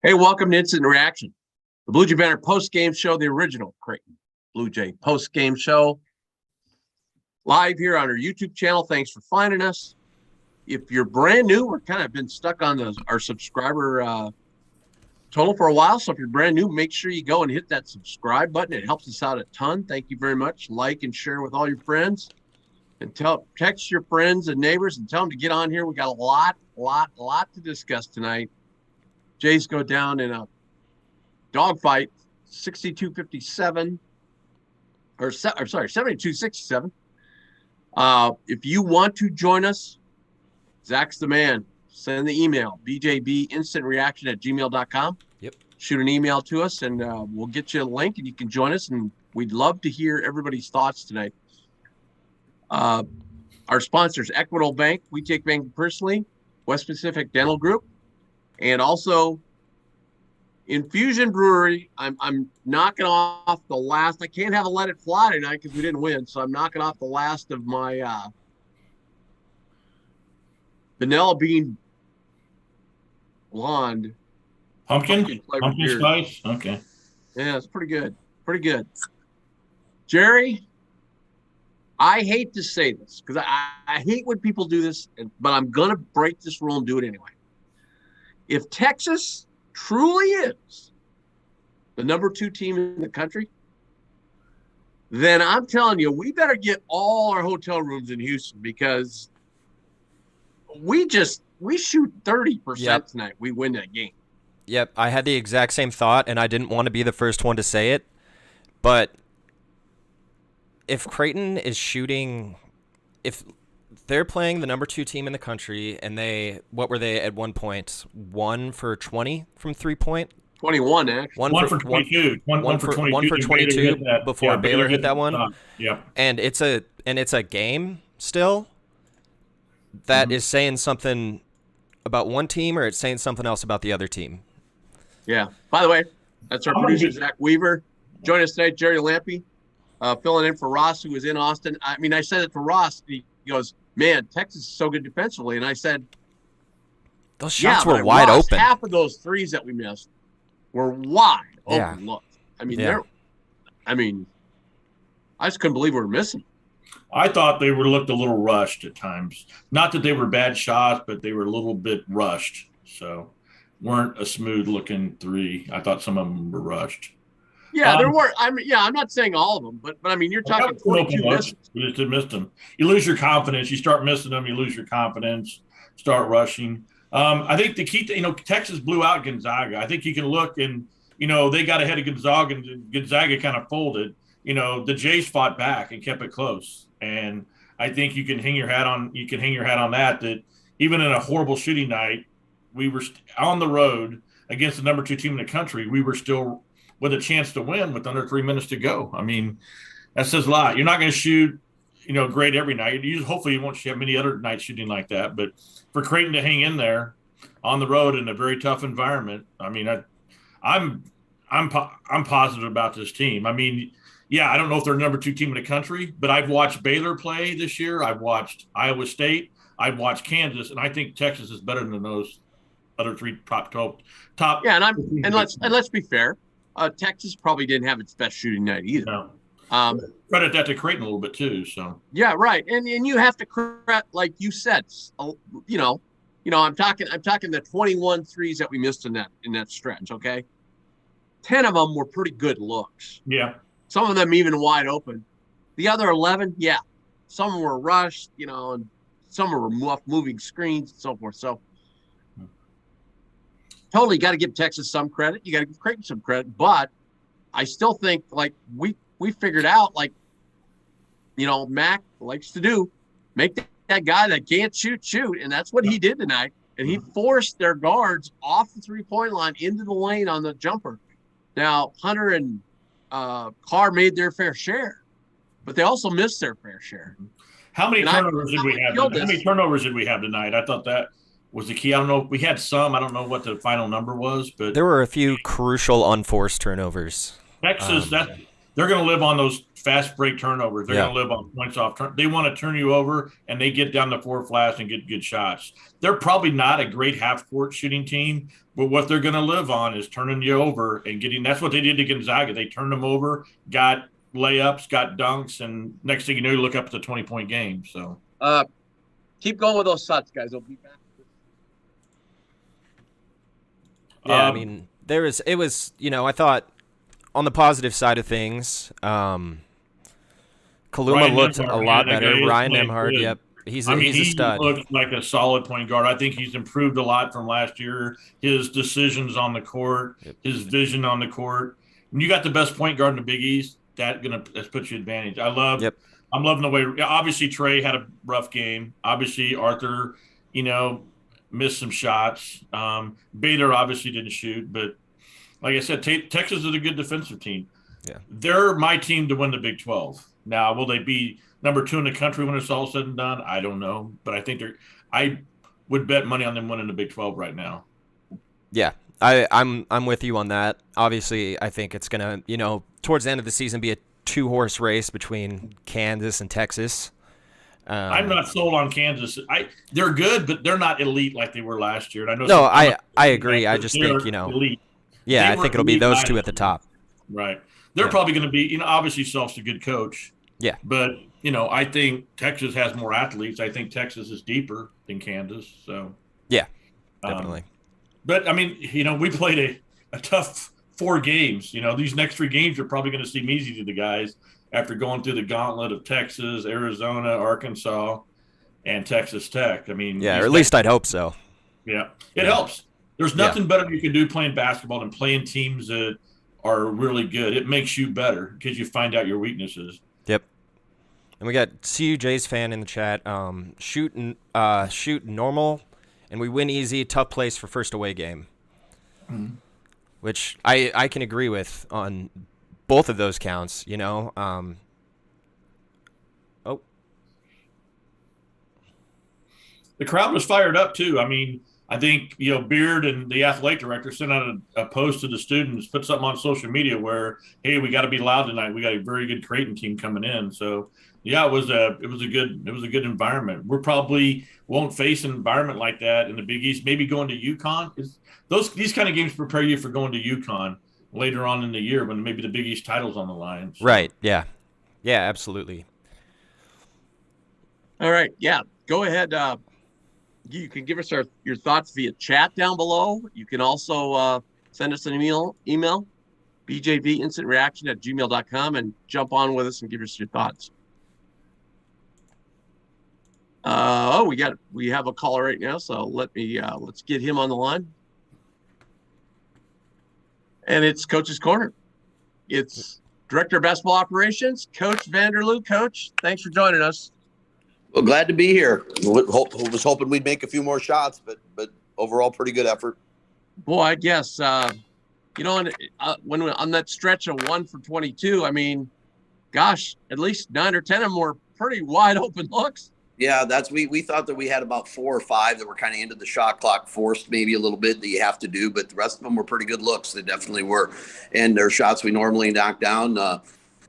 Hey, welcome to Instant Reaction, the Blue Jay Banner post-game show, the original Creighton Blue Jay post-game show, live here on our YouTube channel. Thanks for finding us. If you're brand new, we're kind of been stuck on our subscriber total for a while. So if you're brand new, make sure you go and hit that subscribe button. It helps us out a ton. Thank you very much. Like and share with all your friends, and text your friends and neighbors and tell them to get on here. We got a lot to discuss tonight. Jays go down in a dogfight, 62-57, or sorry, 72-67. If you want to join us, Zach's the man. Send the email, bjbinstantreaction@gmail.com. Yep. Shoot an email to us, and we'll get you a link, and you can join us, and we'd love to hear everybody's thoughts tonight. Our sponsors, Equitable Bank, we take banking personally, West Pacific Dental Group, and also Infusion Brewery. I'm knocking off the last. I can't have a Let It Fly tonight because we didn't win, so I'm knocking off the last of my vanilla bean blonde pumpkin beer. Spice. Okay. Yeah, it's pretty good. Pretty good. Jerry, I hate to say this because I hate when people do this, but I'm gonna break this rule and do it anyway. If Texas truly is the #2 team in the country, then I'm telling you, we better get all our hotel rooms in Houston, because we shoot 30% tonight. We win that game. Yep, I had the exact same thought, and I didn't want to be the first one to say it, but if Creighton is shooting, if they're playing the '2 team in the country, and what were they at one point? 1 for 20 from 3-point? 21, actually. One for 22. One for 22 before Baylor hit that one. Yeah. And it's a game still that is saying something about one team, or it's saying something else about the other team. Yeah. By the way, that's our producer, Zach Weaver. Join us tonight, Jerry Lampe, filling in for Ross, who was in Austin. I mean, I said it to Ross. He goes, "Man, Texas is so good defensively." And I said, those shots were wide open. Half of those threes that we missed were wide open looks. I mean, I just couldn't believe we were missing. I thought they looked a little rushed at times. Not that they were bad shots, but they were a little bit rushed. So weren't a smooth looking three. I thought some of them were rushed. Yeah, there were. I'm not saying all of them, but I mean, you're talking 42 misses. You just missed them. You lose your confidence. You start missing them. You lose your confidence. Start rushing. I think the key, Texas blew out Gonzaga. I think you can look and, they got ahead of Gonzaga, and Gonzaga kind of folded. The Jays fought back and kept it close. And I think you can hang your hat on. You can hang your hat on that even in a horrible shooting night, we were on the road against the #2 team in the country. We were still with a chance to win with under 3 minutes to go. I mean, that says a lot. You're not going to shoot, great every night. Hopefully you won't have many other nights shooting like that. But for Creighton to hang in there on the road in a very tough environment, I mean, I'm positive about this team. I mean, I don't know if they're #2 team in the country, but I've watched Baylor play this year. I've watched Iowa State. I've watched Kansas, and I think Texas is better than those other three top. Yeah, and let's be fair. Texas probably didn't have its best shooting night either. No. Credit that to Creighton a little bit too. So yeah, right. And you have to credit, like you said, I'm talking the 21 threes that we missed in that stretch. Okay, 10 of them were pretty good looks. Yeah, some of them even wide open. The other 11, some were rushed, and some were moving screens and so forth. So. Totally got to give Texas some credit. You got to give Creighton some credit, but I still think we figured out Mac likes to do, make that guy that can't shoot, and that's what he did tonight. And he forced their guards off the 3-point line into the lane on the jumper. Now Hunter and Carr made their fair share, but they also missed their fair share. How many And turnovers did we have? killed How this. many turnovers did we have tonight? I thought that was the key. I don't know. We had some. I don't know what the final number was, but There were a few crucial unforced turnovers. Texas, they're going to live on those fast break turnovers. They're going to live on points off turn. They want to turn you over, and they get down the four flats and get good shots. They're probably not a great half court shooting team, but what they're going to live on is turning you over and getting. That's what they did to Gonzaga. They turned them over, got layups, got dunks, and next thing you know, you look up at the 20-point game. So keep going with those shots, guys. They'll be back. Yeah, I mean, it was, I thought on the positive side of things, Kaluma looked a lot better. Ryan Nembhard, yep. He's a stud. He looked like a solid point guard. I think he's improved a lot from last year. His decisions on the court, his vision on the court. When you got the best point guard in the Big East, that's puts you advantage. I'm loving the way. Obviously, Trey had a rough game. Obviously, Arthur, missed some shots. Bader obviously didn't shoot, but like I said, Texas is a good defensive team. Yeah, they're my team to win the Big 12. Now, will they be number 2 in the country when it's all said and done? I don't know, but I think I would bet money on them winning the Big 12 right now. Yeah, I'm with you on that. Obviously, I think it's gonna, towards the end of the season, be a 2-horse race between Kansas and Texas. I'm not sold on Kansas. They're good, but they're not elite like they were last year. And I know. No, I agree. I just think elite. Yeah, I think it'll be those two at the top. Right. They're probably going to be. Obviously, Self's a good coach. Yeah. But I think Texas has more athletes. I think Texas is deeper than Kansas. So. Yeah. Definitely. But I mean, we played a tough 4 games. These next 3 games are probably going to seem easy to the guys after going through the gauntlet of Texas, Arizona, Arkansas, and Texas Tech. I mean, yeah, or at least I'd hope so. Yeah, it helps. There's nothing better you can do playing basketball than playing teams that are really good. It makes you better because you find out your weaknesses. Yep. And we got CUJ's fan in the chat. Shoot normal, and we win easy. Tough place for first away game. Mm-hmm. Which I can agree with on both of those counts, The crowd was fired up too. I mean, I think, Beard and the athletic director sent out a post to the students, put something on social media where, hey, we got to be loud tonight. We got a very good Creighton team coming in. So yeah, it was a good environment. We're probably won't face an environment like that in the Big East. Maybe going to UConn. These kind of games prepare you for going to UConn later on in the year when maybe the Big East title's on the line. So. Right. Yeah. Yeah, absolutely. All right. Yeah. Go ahead. You can give us your thoughts via chat down below. You can also send us an email, bjvinstantreaction@gmail.com, and jump on with us and give us your thoughts. We have a caller right now, so let's get him on the line. And it's Coach's Corner. It's Director of Basketball Operations, Coach Vanderloo. Coach, thanks for joining us. Well, glad to be here. Was hoping we'd make a few more shots, but overall, pretty good effort. Boy, I guess when on that stretch of 1 for 22, I mean, gosh, at least 9 or 10 of them were pretty wide open looks. Yeah, we thought that we had about 4 or 5 that were kind of into the shot clock, forced maybe a little bit that you have to do, but the rest of them were pretty good looks. They definitely were, and they're shots we normally knock down.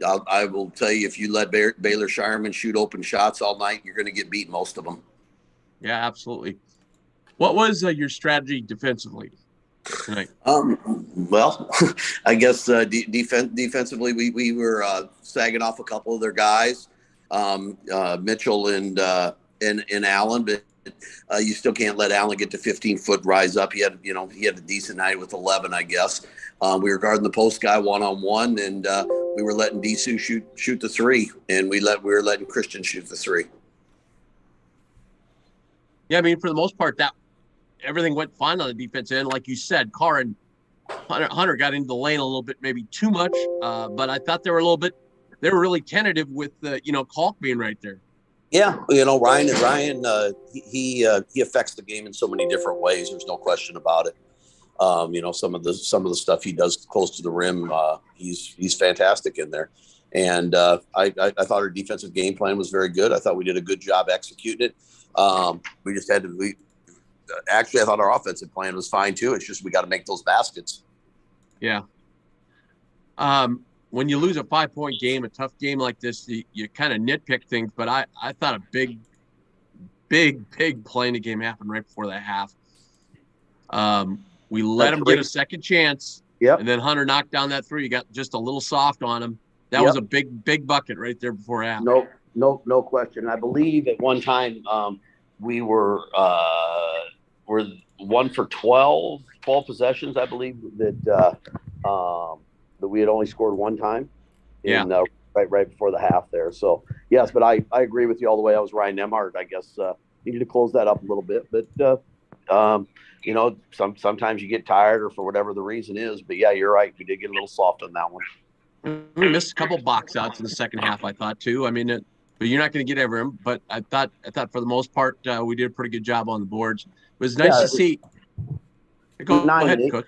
I will tell you, if you let Baylor Shireman shoot open shots all night, you're going to get beat most of them. Yeah, absolutely. What was your strategy defensively tonight? Well, I guess defensively, we were sagging off a couple of their guys, Mitchell and Allen, but you still can't let Allen get to 15-foot rise up. He had a decent night with 11, I guess. We were guarding the post guy one-on-one, and we were letting Disu shoot the 3, and we were letting Christian shoot the 3. Yeah, I mean, for the most part, that everything went fine on the defense end. Like you said, Carr and Hunter got into the lane a little bit, maybe too much. But I thought they were really tentative with Kalk being right there. Yeah, Ryan, he affects the game in so many different ways. There's no question about it. Some of the stuff he does close to the rim, he's fantastic in there. And I thought our defensive game plan was very good. I thought we did a good job executing it. We just had to. Actually, I thought our offensive plan was fine too. It's just we got to make those baskets. Yeah. When you lose a 5-point game, a tough game like this, you kind of nitpick things. But I thought a big play in the game happened right before the half. We let him get a second chance. Yep. And then Hunter knocked down that three. You got just a little soft on him. That was a big bucket right there before half. No question. I believe at one time we were 1 for 12 possessions. I believe that we had only scored one time. Right before the half there. So yes, but I agree with you all the way. I was Ryan Nemhart. I guess needed to close that up a little bit, but sometimes you get tired or for whatever the reason is. But yeah, you're right. We did get a little soft on that one. We missed a couple box outs in the second half, I thought too. I mean, but you're not going to get every them. But I thought for the most part we did a pretty good job on the boards. It was nice to see. Go ahead, Coach.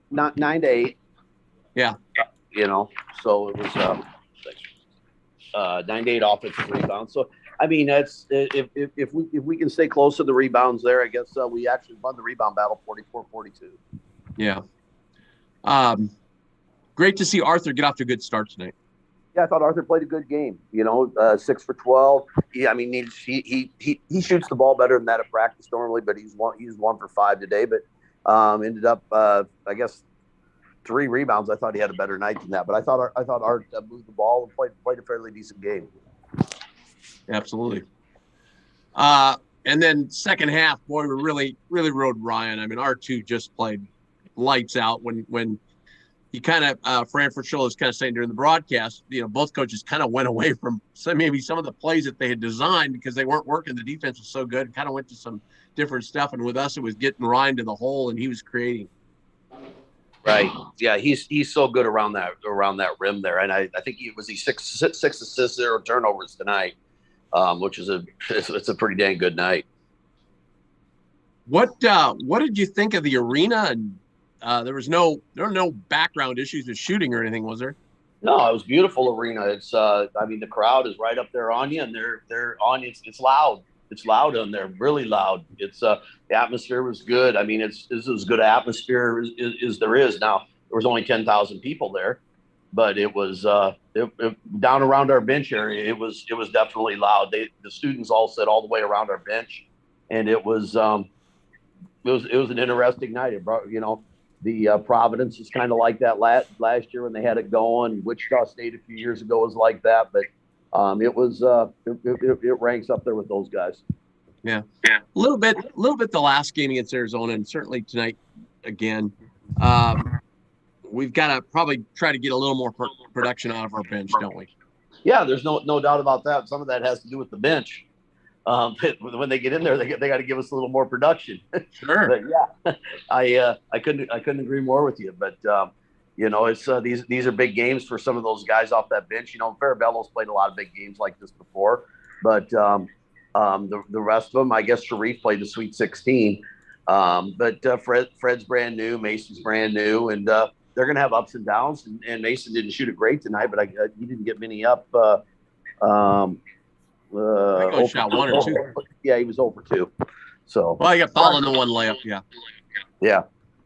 Not 9 to 8. Yeah. So it was 9 to 8 offensive rebounds. So I mean, that's if we can stay close to the rebounds there, I guess we actually won the rebound battle 44-42. Yeah. Great to see Arthur get off to a good start tonight. Yeah, I thought Arthur played a good game. 6 for 12. Yeah, I mean, he shoots the ball better than that at practice normally, but he's 1 for 5 today. But ended up, I guess, 3 rebounds. I thought he had a better night than that. But I thought Art moved the ball and played a fairly decent game. Absolutely. And then second half, boy, we really rode Ryan. I mean, R2 just played lights out when he kind of Franford Scholl was kind of saying during the broadcast, both coaches kind of went away from maybe some of the plays that they had designed because they weren't working. The defense was so good, kind of went to some different stuff. And with us, it was getting Ryan to the hole and he was creating. Right. Yeah, he's so good around that rim there. And I think he 6 assists, 0 turnovers tonight, which is it's a pretty dang good night. What did you think of the arena? And there were no background issues with shooting or anything, was there? No, it was a beautiful arena. It's I mean, the crowd is right up there on you, and they're on you. It's loud. It's loud on there, really loud. It's the atmosphere was good. I mean, it's as good an atmosphere as there is now. There was only 10,000 people there, but it was down around our bench area. It was definitely loud. The students all sat all the way around our bench, and it was an interesting night. It brought the Providence is kind of like that last year when they had it going. Wichita State a few years ago was like that, but it ranks up there with those guys. Yeah. A little bit the last game against Arizona, and certainly tonight again. We've got to probably try to get a little more production out of our bench, don't we? Yeah, there's no doubt about that. Some of that has to do with the bench. When they get in there, they got to give us a little more production. Sure. But yeah, I couldn't agree more with you. But it's these are big games for some of those guys off that bench. Farabella's played a lot of big games like this before, but the rest of them, I guess Sharif played the Sweet 16. But Fred's brand new, Mason's brand new, and they're going to have ups and downs. And Mason didn't shoot it great tonight, but he didn't get many up. I shot 1 or 2. Yeah, he was over 2. So I got fouled in the one layup. Yeah. Yeah,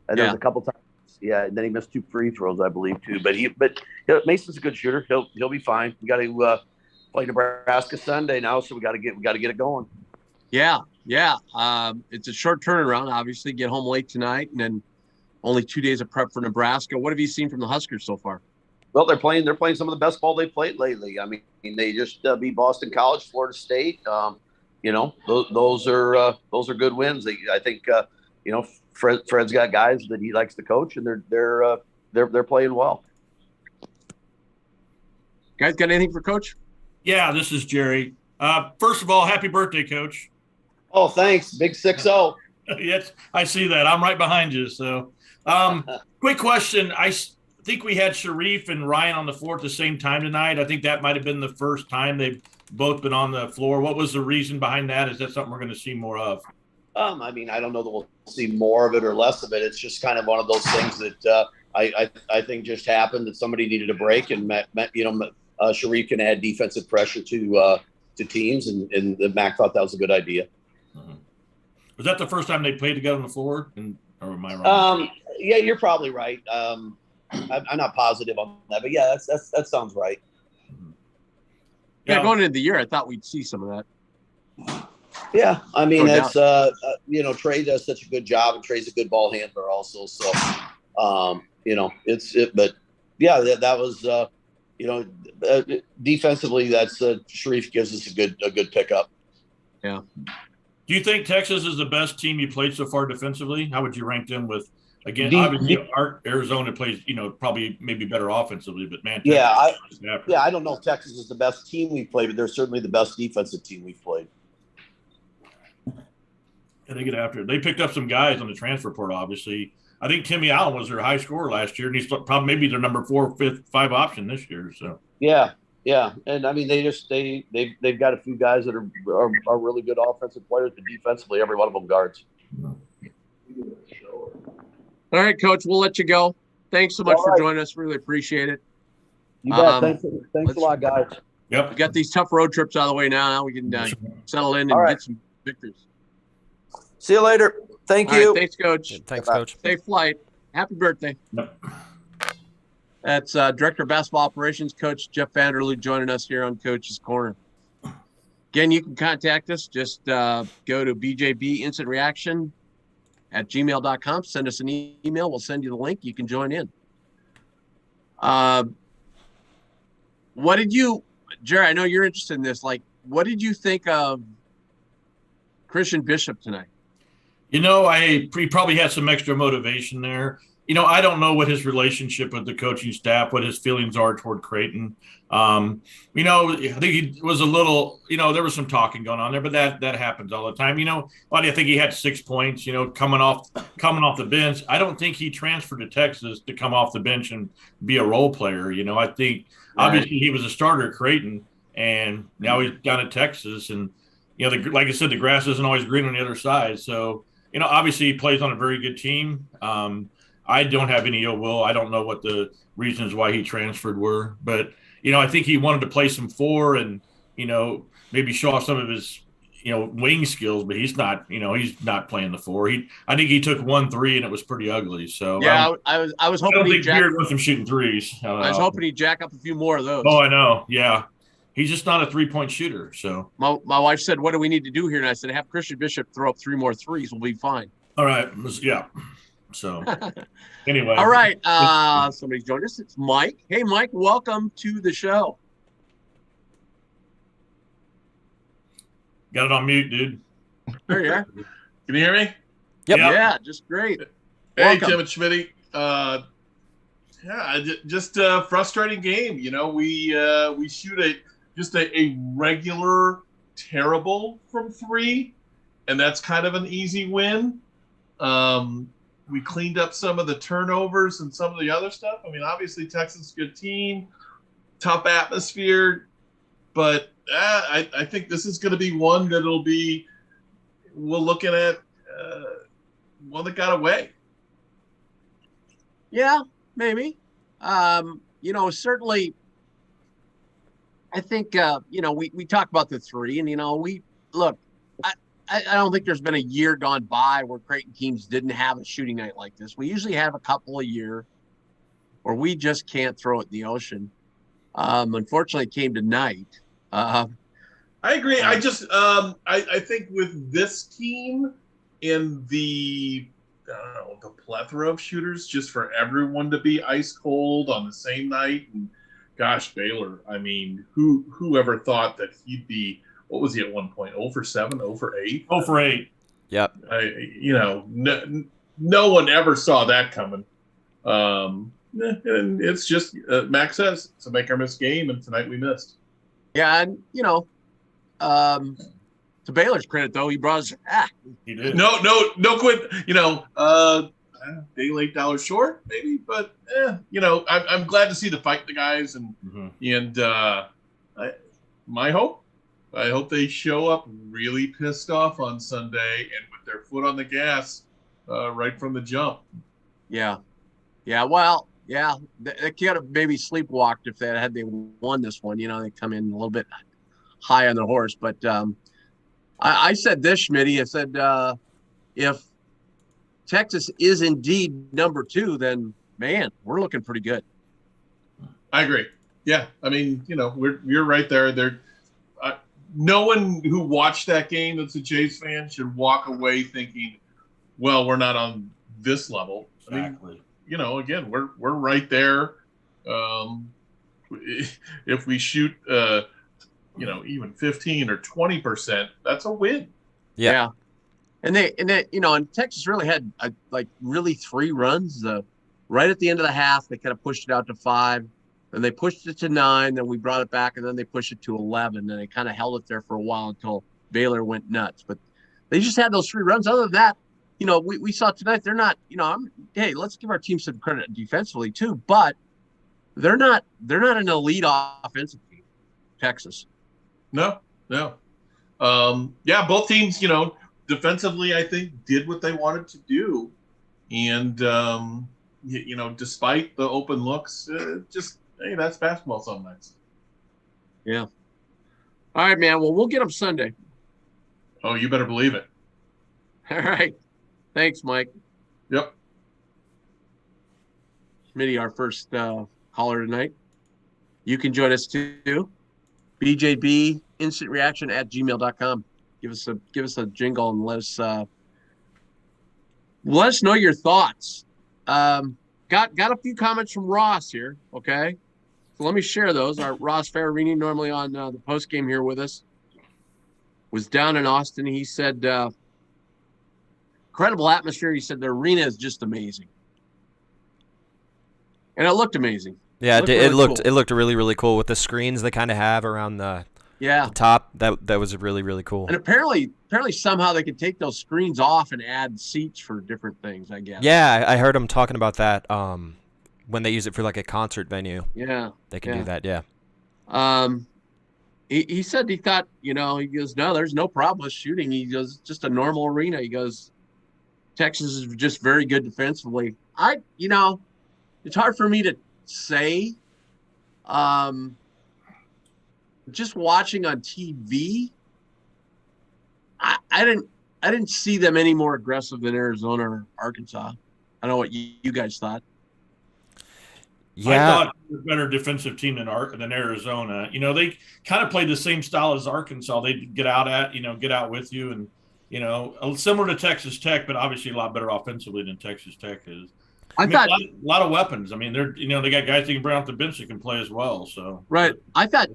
and there was a couple times. Yeah, and then he missed 2 free throws, I believe, too. But Mason's a good shooter. He'll be fine. We got to play Nebraska Sunday now, so we got to get it going. Yeah. It's a short turnaround. Obviously, get home late tonight, and then only 2 days of prep for Nebraska. What have you seen from the Huskers so far? Well, they're playing some of the best ball they've played lately. I mean, they just beat Boston College, Florida State. Those are good wins. I think Fred's got guys that he likes to coach, and they're playing well. Guys, got anything for Coach? Yeah, this is Jerry. First of all, happy birthday, Coach. Oh, thanks. Big 6-0. Yes, I see that. I'm right behind you. So, quick question. I think we had Sharif and Ryan on the floor at the same time tonight. I think that might have been the first time they've both been on the floor. What was the reason behind that? Is that something we're going to see more of? I mean, I don't know that we'll see more of it or less of it. It's just kind of one of those things that I think just happened that somebody needed a break, and Sharif can add defensive pressure to teams, and the Mac thought that was a good idea. Was that the first time they played together on the floor? Or am I wrong? Yeah, you're probably right. I'm not positive on that, but yeah, that sounds right. Yeah, going into the year, I thought we'd see some of that. Yeah, I mean, No that's Trey does such a good job, and Trey's a good ball handler also. So, but yeah, that was defensively, that's Sharif gives us a good pickup. Yeah. Do you think Texas is the best team you played so far defensively? How would you rank them with? Again, obviously, Arizona plays, probably maybe better offensively, but man, Texas I don't know if Texas is the best team we've played, but they're certainly the best defensive team we've played. And they get after it. They picked up some guys on the transfer portal, obviously. I think Timmy Allen was their high scorer last year, and he's probably maybe their number 4, 5 option this year. So yeah, and I mean they've got a few guys that are really good offensive players, but defensively, every one of them guards. All right, Coach, we'll let you go. Thanks so much for joining us. Really appreciate it. You bet. Thanks a lot, guys. Yep. We got these tough road trips out of the way now. Now we can settle in and get some victories. See you later. Thank you. Right, thanks, Coach. Yeah, thanks, Coach. Safe flight. Happy birthday. Yep. That's Director of Basketball Operations, Coach Jeff Vanderloo, joining us here on Coach's Corner. Again, you can contact us. Just go to bjbinstantreaction@gmail.com. Send us an email. We'll send you the link. You can join in. What did you, Jerry, I know you're interested in this. Like, what did you think of Christian Bishop tonight? He probably had some extra motivation there. I don't know what his relationship with the coaching staff, what his feelings are toward Creighton. I think he was a little, there was some talking going on there, but that happens all the time. I think he had 6 points, coming off the bench. I don't think he transferred to Texas to come off the bench and be a role player. I think obviously he was a starter at Creighton, and now he's down at Texas. And, like I said, the grass isn't always green on the other side. So, obviously he plays on a very good team. I don't have any ill will. I don't know what the reasons why he transferred were, but I think he wanted to play some 4 and maybe show off some of his wing skills. But he's not playing the 4. I think he took 1 3 and it was pretty ugly. So yeah, I was hoping he'd Beard with him shooting threes. I was hoping he'd jack up a few more of those. Oh, I know. Yeah, he's just not a 3-point shooter. So my wife said, "What do we need to do here?" And I said, "Have Christian Bishop throw up 3 more threes. We'll be fine." All right. Yeah. So anyway. All right. Somebody's joined us. It's Mike. Hey, Mike, welcome to the show. Got it on mute, dude. There you are. Can you hear me? Yep. Yeah, just great. Hey, Welcome. Tim and Schmitty. Just a frustrating game. We shoot a regular terrible from 3, and that's kind of an easy win. We cleaned up some of the turnovers and some of the other stuff. I mean, obviously Texas is a good team, tough atmosphere, but I think this is going to be one that'll be we're looking at one that got away. Yeah, maybe. Certainly, I think, we talk about the 3 and, I don't think there's been a year gone by where Creighton teams didn't have a shooting night like this. We usually have a couple a year where we just can't throw it in the ocean. Unfortunately, it came tonight. I agree. I think with this team and the plethora of shooters, just for everyone to be ice cold on the same night. And gosh, Baylor, I mean, whoever thought that he'd be, what was he at one point? 0 for 7, 0 for 8? 0 for 8. Yep. No one ever saw that coming. And it's just, Max says, it's a make or miss game, and tonight we missed. Yeah, and, to Baylor's credit, though, he brought us back. He did. No quit. Day late, dollar short, maybe, but I'm glad to see the fight, the guys, and I hope they show up really pissed off on Sunday and with their foot on the gas right from the jump. Yeah. Well, Yeah, they could have maybe sleepwalked if they won this one. They come in a little bit high on the horse. But I said this, Schmitty. I said if Texas is indeed number 2, then man, we're looking pretty good. I agree. Yeah, I mean, you're right there. No one who watched that game that's a Jays fan should walk away thinking, well, we're not on this level. Exactly. I mean, again, we're right there. If we shoot, even 15 or 20%, that's a win. Yeah. And and Texas really had really 3 runs. Right at the end of the half, they kind of pushed it out to 5. Then they pushed it to 9. Then we brought it back, and then they pushed it to 11. And they kind of held it there for a while until Baylor went nuts. But they just had those 3 runs. Other than that, we saw tonight they're not. Hey, let's give our team some credit defensively too. But they're not an elite offensive team. Texas. No. Yeah, both teams, defensively, I think, did what they wanted to do. And, despite the open looks, hey, that's basketball some nights. Yeah. All right, man. Well, we'll get them Sunday. Oh, you better believe it. All right. Thanks, Mike. Yep. Smitty, our first caller tonight. You can join us too. BJB instant reaction at gmail.com. Give us a jingle and let us know your thoughts. Got a few comments from Ross here. Okay, so let me share those. Our Ross Ferrarini, normally on the post game here with us, was down in Austin. He said, incredible atmosphere. He said the arena is just amazing, and it looked amazing. Yeah, it looked cool. It looked really, really cool with the screens they kind of have around the top. That was really, really cool. And apparently somehow they could take those screens off and add seats for different things, I guess. Yeah, I heard them talking about that when they use it for like a concert venue. Yeah. They can do that, yeah. He said he thought, he goes, no, there's no problem with shooting. He goes, just a normal arena. He goes, Texas is just very good defensively. It's hard for me to say. Just watching on TV, I didn't see them any more aggressive than Arizona or Arkansas. I don't know what you guys thought. Yeah, I thought they were a better defensive team than Arizona. They kind of played the same style as Arkansas. They'd get out with you, and similar to Texas Tech, but obviously a lot better offensively than Texas Tech is. I thought a lot of weapons. I mean, they got guys they can bring off the bench that can play as well. So right, I thought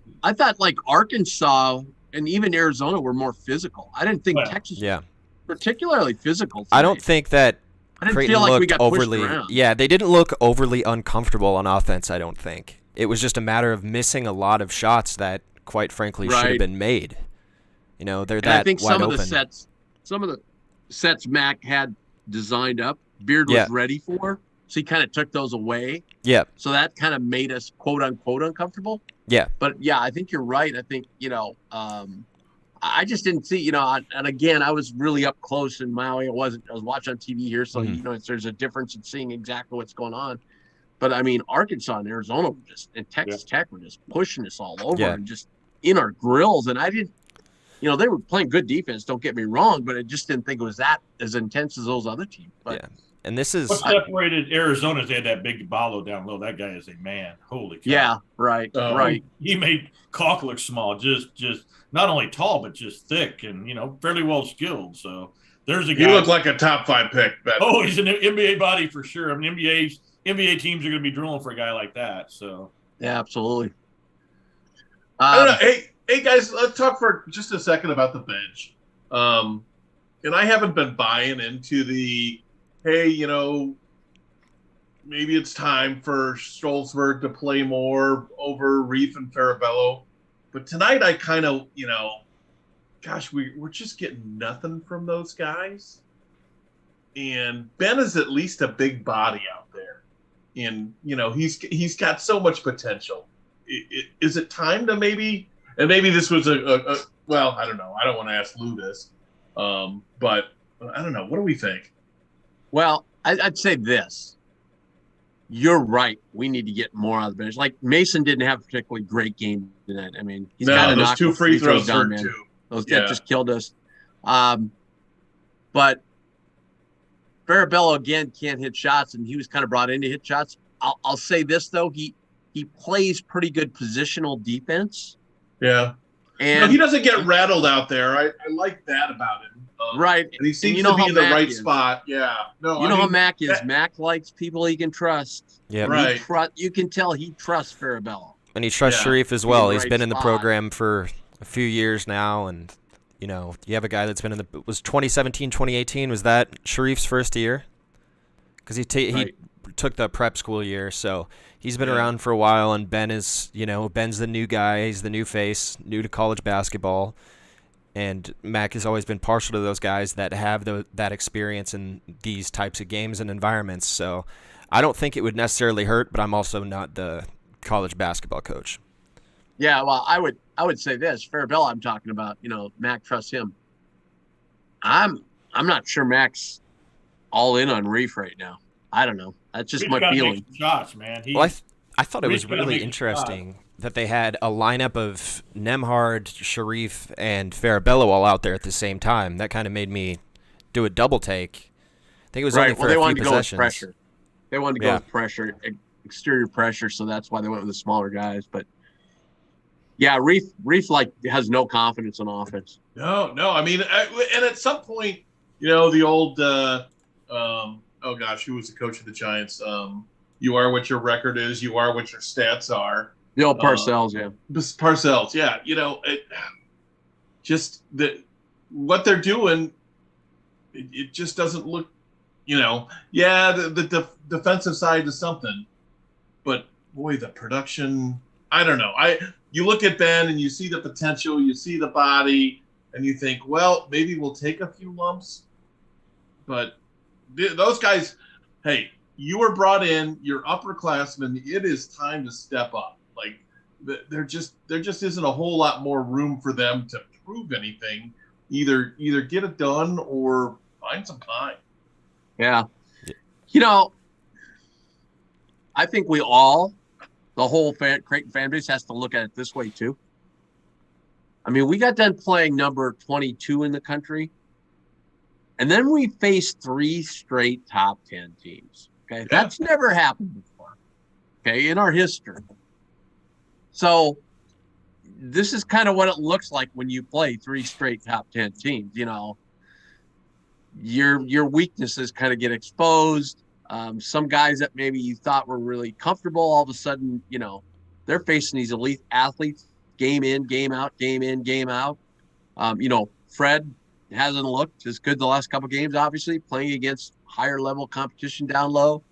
like Arkansas and even Arizona were more physical. I didn't think Texas was particularly physical tonight. I don't think that I didn't Creighton feel like we looked got overly. pushed around. Yeah, they didn't look overly uncomfortable on offense. I don't think it was just a matter of missing a lot of shots that, quite frankly, should have been made. They're that I think wide some open. of the sets Mac had designed up, Beard was ready for. So he kind of took those away. Yeah. So that kind of made us quote unquote uncomfortable. Yeah. But yeah, I think you're right. I think, I just didn't see, and again, I was really up close in Maui. I was watching on TV here. So, there's a difference in seeing exactly what's going on. But I mean, Arkansas and Arizona and Texas Tech were just pushing us all over and just in our grills. And I didn't, they were playing good defense. Don't get me wrong, but I just didn't think it was that as intense as those other teams. But yeah. And this is what separated Arizona is they had that big Ballo down low. That guy is a man. Holy cow. Yeah, right, right. He made Calk look small, just not only tall, but just thick and, fairly well skilled. So there's a guy. He looked like a top 5 pick. Oh, he's an NBA body for sure. I mean, NBA teams are going to be drilling for a guy like that. So yeah, absolutely. I don't know. Hey guys, let's talk for just a second about the bench. And I haven't been buying into the, hey, maybe it's time for Stolzberg to play more over Reef and Farabello. But tonight I kind of, gosh, we're just getting nothing from those guys. And Ben is at least a big body out there. And, he's got so much potential. Is it time to maybe, and maybe this was well, I don't know. I don't want to ask Lou this. But I don't know. What do we think? Well, I'd say this. you're right. We need to get more out of the bench. Like Mason didn't have a particularly great game tonight. I mean, he's got to those knock 2 free throws down, hurt man. too. That Yeah. just killed us. But Farabello again can't hit shots, and he was kind of brought in to hit shots. I'll say this though, he plays pretty good positional defense. Yeah. And he doesn't get rattled out there. I like that about him. Right. And he seems you know to be in the Mac right is. spot. Yeah. No, you know how Mac is. Mac likes people he can trust. Yeah. Right. You can tell he trusts Farabello. And he trusts Yeah. Sharif as well. the He's right been in the spot. program for a few years now, and you have a guy that's been in the was 2017, 2018. Was that Sharif's first year? Because he took the prep school year, so he's been around for a while. And Ben is, Ben's the new guy. He's the new face, new to college basketball. And Mac has always been partial to those guys that have that experience in these types of games and environments. So I don't think it would necessarily hurt, but I'm also not the college basketball coach. Yeah, well, I would say this. Farabello I'm talking about, Mac trusts him. I'm not sure Mac's all in on Reef right now. I don't know. That's just my feeling. Shots, man. Well, I thought it was Reef's gotta really make a interesting that they had a lineup of Nemhard, Sharif, and Farabello all out there at the same time. That kind of made me do a double take. I think it was only for they a wanted few to go with possessions. pressure. They wanted to go with pressure, exterior pressure, so that's why they went with the smaller guys. But yeah, Reef has no confidence in offense. No. I mean, and at some point, the old oh gosh, who was the coach of the Giants? You are what your record is. You are what your stats are. Bill Parcells, Parcells, yeah. Just what they're doing, it just doesn't look, the defensive side is something, but boy, the production, I don't know. You look at Ben and you see the potential, you see the body, and you think, well, maybe we'll take a few lumps, but those guys, hey, you were brought in, you're upperclassmen. It is time to step up. Like there just isn't a whole lot more room for them to prove anything. Either get it done or find some time. Yeah. I think the whole Creighton fan base has to look at it this way too. I mean, we got done playing number 22 in the country, and then we faced 3 straight top 10 teams. Okay, that's never happened before. Okay, in our history. So this is kind of what it looks like when you play 3 straight top 10 teams. Your weaknesses kind of get exposed. Some guys that maybe you thought were really comfortable, all of a sudden, they're facing these elite athletes, game in, game out, game in, game out. Fred hasn't looked as good the last couple of games, obviously, playing against higher level competition down low.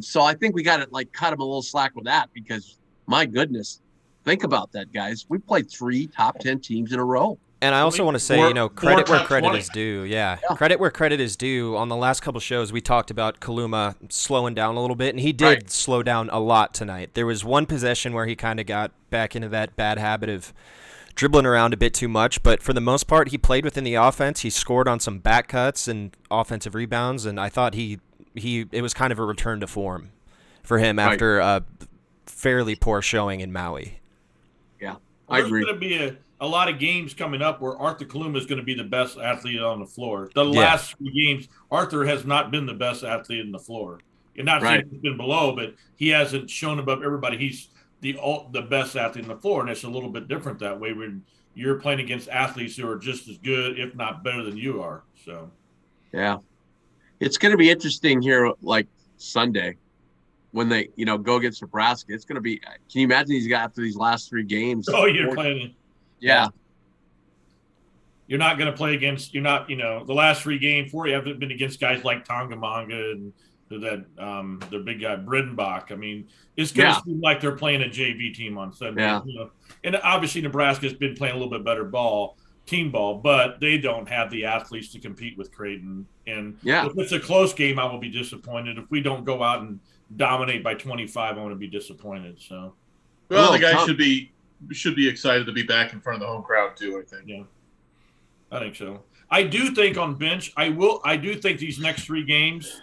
So I think we got to cut him a little slack with that, because my goodness, think about that, guys. We played 3 top 10 teams in a row. And I also want to say, credit where credit is due. Yeah, Credit where credit is due. On the last couple shows, we talked about Kaluma slowing down a little bit, and he did slow down a lot tonight. There was one possession where he kind of got back into that bad habit of dribbling around a bit too much, but for the most part, he played within the offense. He scored on some back cuts and offensive rebounds, and I thought it was kind of a return to form for him after a fairly poor showing in Maui. Yeah, I agree. There's going to be a lot of games coming up where Arthur Kaluma is going to be the best athlete on the floor. The last few games, Arthur has not been the best athlete on the floor. You're not saying he's been below, but he hasn't shown above everybody. He's the best athlete on the floor, and it's a little bit different that way when you're playing against athletes who are just as good, if not better than you are. So, yeah, it's going to be interesting here, like Sunday, when they go against Nebraska. It's going to be. Can you imagine these guys after these last 3 games? Oh, you're playing. Yeah. You're not going to play against. You're not. The last 3 games for you haven't been against guys like Tongamanga and that their big guy Bridenbach. I mean, it's going to seem like they're playing a JV team on Sunday. Yeah. And obviously Nebraska's been playing a little bit better team ball, but they don't have the athletes to compete with Creighton. And if it's a close game, I will be disappointed. If we don't go out and dominate by 25, I'm going to be disappointed. So, well, the guys should be excited to be back in front of the home crowd too, I think. Yeah, I think so. I do think on bench, I do think these next 3 games,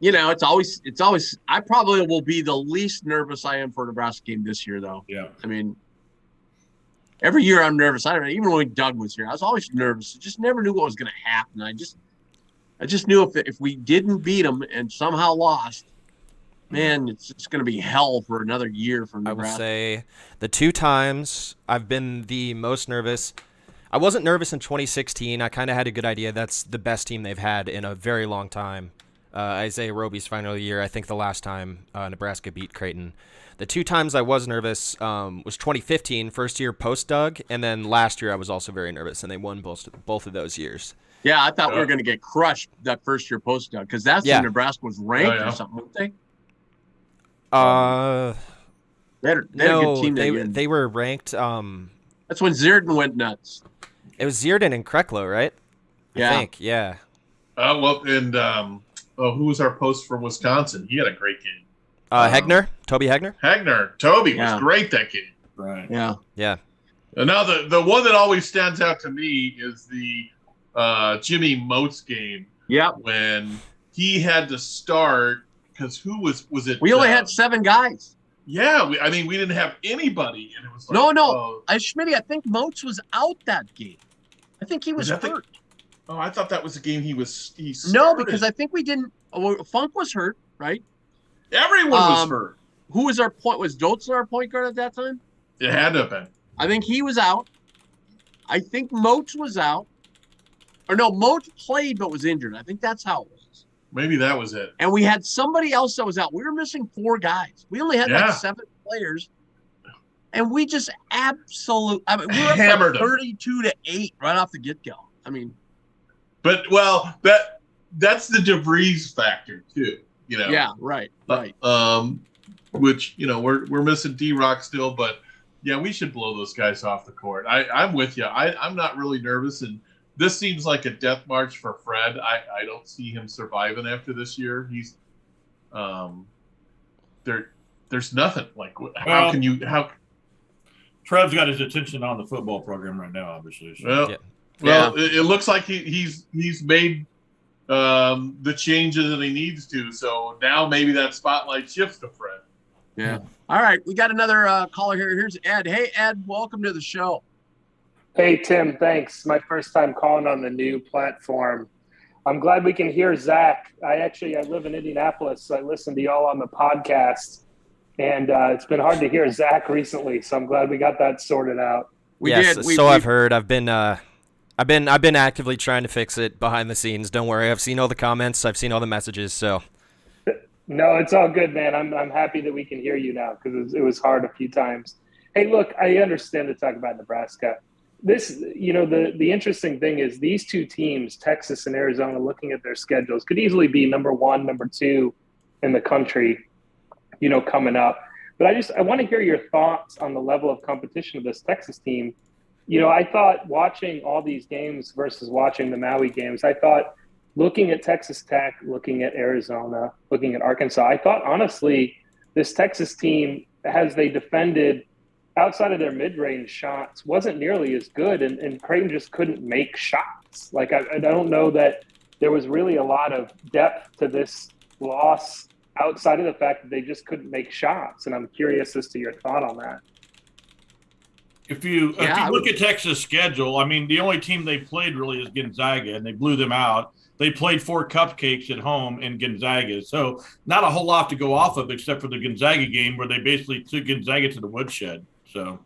it's always. I probably will be the least nervous I am for a Nebraska game this year, though. Yeah. I mean, every year I'm nervous. I don't know. Even when Doug was here, I was always nervous. I just never knew what was going to happen. I just knew if we didn't beat them and somehow lost, man, it's going to be hell for another year for Nebraska. I will say the 2 times I've been the most nervous. I wasn't nervous in 2016. I kind of had a good idea. That's the best team they've had in a very long time. Isaiah Roby's final year, I think the last time Nebraska beat Creighton. The 2 times I was nervous was 2015, first year post-Doug, and then last year I was also very nervous, and they won both of those years. Yeah, I thought we were going to get crushed that first year post-Doug because that's when Nebraska was ranked or something, weren't they? They had a good team that year. They were ranked. That's when Zierden went nuts. It was Zierden and Kreklo, right? Yeah. I think, yeah. Who was our post from Wisconsin? He had a great game. Hegner? Toby Hegner? Toby was great that game. Right. Yeah. Yeah. And now the one that always stands out to me is the Jimmy Moats game. Yeah. When he had to start because who was it? We only had 7 guys. Yeah, we didn't have anybody, and it was like, no. Schmitty, I think Moats was out that game. I think he was hurt. I thought that was the game he started. No, because I think we didn't. Funk was hurt, right? Everyone was hurt. Who was our point? Was Dotzler our point guard at that time? It had to have been. I think he was out. I think Moats was out. Or no, Moats played but was injured. I think that's how it was. Maybe that was it. And we had somebody else that was out. We were missing 4 guys. We only had like 7 players. And we just we were up hammered like 32-8 right off the get-go. I mean. But, that's the DeVries factor, too. Yeah, right. Which, we're missing D-Rock still, but, yeah, we should blow those guys off the court. I'm with you. I'm not really nervous, and this seems like a death march for Fred. I don't see him surviving after this year. He's there's nothing. Like, how can you Trev's got his attention on the football program right now, obviously. So. It looks like he's made the changes that he needs to. So now maybe that spotlight shifts to Fred. Yeah. All right, we got another caller here. Here's Ed. Hey, Ed, welcome to the show. Hey, Tim, thanks. My first time calling on the new platform. I'm glad we can hear Zach. I live in Indianapolis, so I listen to y'all on the podcast. And it's been hard to hear Zach recently, so I'm glad we got that sorted out. I've heard. I've been actively trying to fix it behind the scenes. Don't worry. I've seen all the comments. I've seen all the messages. So. No, it's all good, man. I'm happy that we can hear you now because it was hard a few times. Hey, look, I understand to talk about Nebraska. This, the interesting thing is these 2 teams, Texas and Arizona, looking at their schedules, could easily be number 1, number 2 in the country, coming up. But I want to hear your thoughts on the level of competition of this Texas team. I thought watching all these games versus watching the Maui games, I thought looking at Texas Tech, looking at Arizona, looking at Arkansas, I thought, honestly, this Texas team, as they defended outside of their mid-range shots, wasn't nearly as good, and Creighton just couldn't make shots. Like, I don't know that there was really a lot of depth to this loss outside of the fact that they just couldn't make shots, and I'm curious as to your thought on that. If you look at Texas' schedule, the only team they played really is Gonzaga, and they blew them out. They played 4 cupcakes at home in Gonzaga. So not a whole lot to go off of except for the Gonzaga game where they basically took Gonzaga to the woodshed. So,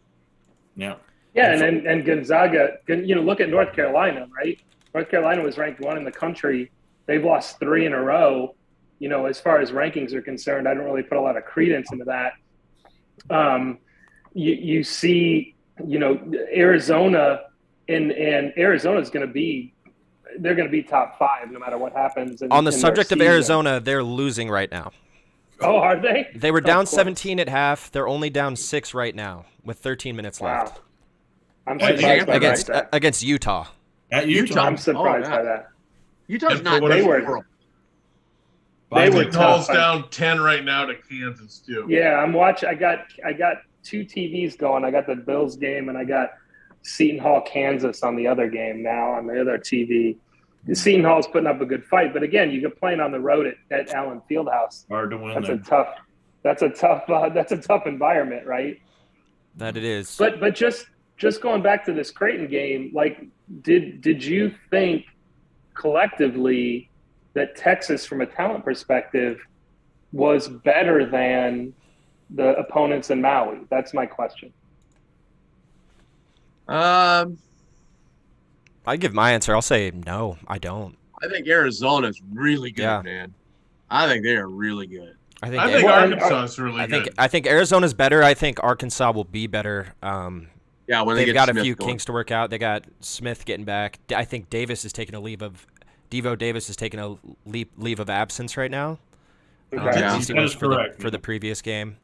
yeah. Yeah, and Gonzaga, look at North Carolina, right? North Carolina was ranked 1 in the country. They've lost 3 in a row. As far as rankings are concerned, I don't really put a lot of credence into that. You see, Arizona and Arizona's going to be – they're going to be top 5 no matter what happens. On the subject of Arizona, they're losing right now. Oh, are they? They were down 17 at half. They're only down 6 right now with 13 minutes left. I'm surprised by that. Against Utah. At Utah. I'm surprised by that. Utah's not they were Utah's down 10 right now to Kansas too. Yeah, I'm watching. I got 2 TVs going. I got the Bills game and I got Seton Hall, Kansas on the other game now on the other TV. Seton Hall's putting up a good fight, but again, you're playing on the road at Allen Fieldhouse. Hard to win. That's a tough environment, right? That it is. But just going back to this Creighton game, like, did you think collectively that Texas, from a talent perspective, was better than the opponents in Maui? That's my question. I give my answer. I'll say no, I don't. I think Arizona's really good, Yeah. man. I think they are really good. I think Arkansas is really good. I think Arizona's better. I think Arkansas will be better. Yeah, when They've got a Smith few going. kinks to work out. They got Smith getting back. I think Davis is taking a leave of Devo Davis is taking a leave of absence right now. Okay. At least he That was is correct. for the previous game.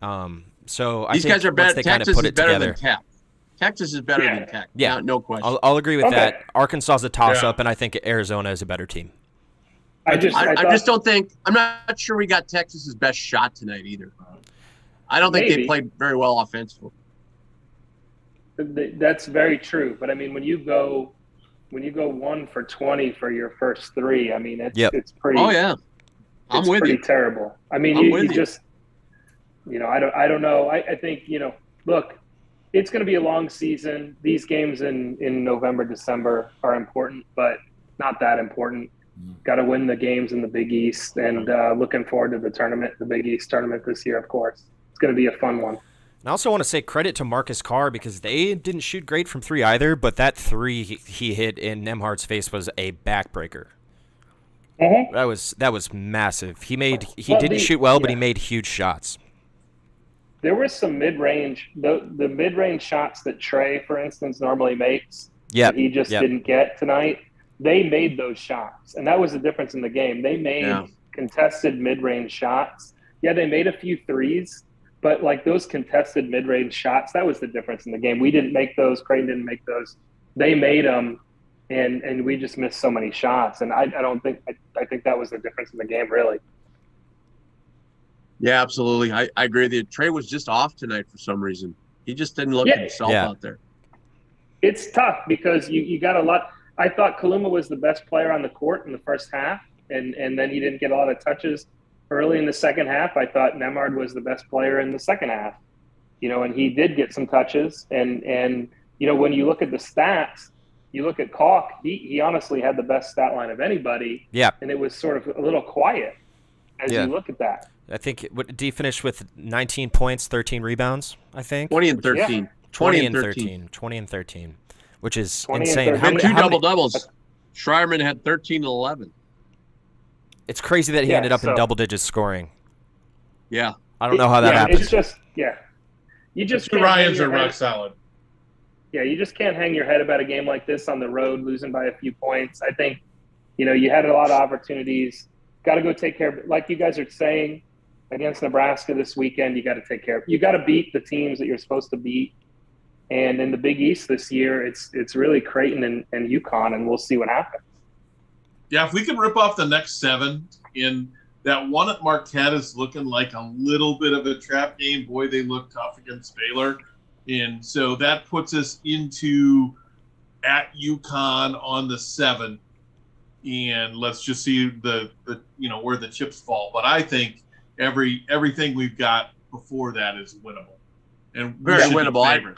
So I These think guys are once better. they kind of Texas put is it better together. than Tech. Texas is better than Tech. Yeah. No question. I'll agree with Okay. that. Arkansas is a toss-up, Yeah. and I think Arizona is a better team. I I thought- just don't think. I'm not sure we got Texas's best shot tonight either. I don't think they Maybe. played very well offensively. That's very true. But I mean, when you go 1 for 20 for your first three, I mean, it's pretty. Oh yeah, I'm it's with pretty you. terrible. I mean, I'm you with you. just, I don't know. I think, look, it's going to be a long season. These games in November, December are important, but not that important. Got to win the games in the Big East, and looking forward to the Big East tournament this year, of course. It's going to be a fun one. And I also want to say credit to Marcus Carr because they didn't shoot great from three either, but that three he hit in Nemhard's face was a backbreaker. Mm-hmm. That was massive. He Well, didn't shoot well, but he made huge shots. There was some mid-range, the mid-range shots that Trey, for instance, normally makes. Yeah, He just didn't get tonight. They made those shots, and that was the difference in the game. They made contested mid-range shots. Yeah, they made a few threes, but like those contested mid-range shots, that was the difference in the game. We didn't make those. Creighton didn't make those. They made them, and we just missed so many shots. And I think that was the difference in the game, really. Yeah, absolutely. I agree with you. Trey was just off tonight for some reason. He just didn't look himself out there. It's tough because you got a lot. I thought Kaluma was the best player on the court in the first half, and then he didn't get a lot of touches early in the second half. I thought Nemhard was the best player in the second half, and he did get some touches. And when you look at the stats, you look at Kalk, he honestly had the best stat line of anybody. Yeah. And it was sort of a little quiet as you look at that. I think did he finish with 19 points, 13 rebounds, I think? 20 and 13. Yeah. 20 and 13. 20 and 13, which is 20 and insane. 13. And two double-doubles. Schreierman had 13 and 11. It's crazy that he ended up in double digits scoring. Yeah. I don't know how that happened. It's just, you just The can't hang Ryans your are head- rock solid. Yeah, you just can't hang your head about a game like this on the road, losing by a few points. I think, you had a lot of opportunities. Got to go take care of it. Like you guys are saying, against Nebraska this weekend, you got to take care of it. You got to beat the teams that you're supposed to beat. And in the Big East this year, it's really Creighton and UConn, and we'll see what happens. Yeah, if we can rip off the next 7, in that one at Marquette is looking like a little bit of a trap game. Boy, they look tough against Baylor. And so that puts us into at UConn on the 7. And let's just see the where the chips fall. But I think everything we've got before that is winnable. And we Very should be winnable. favorites.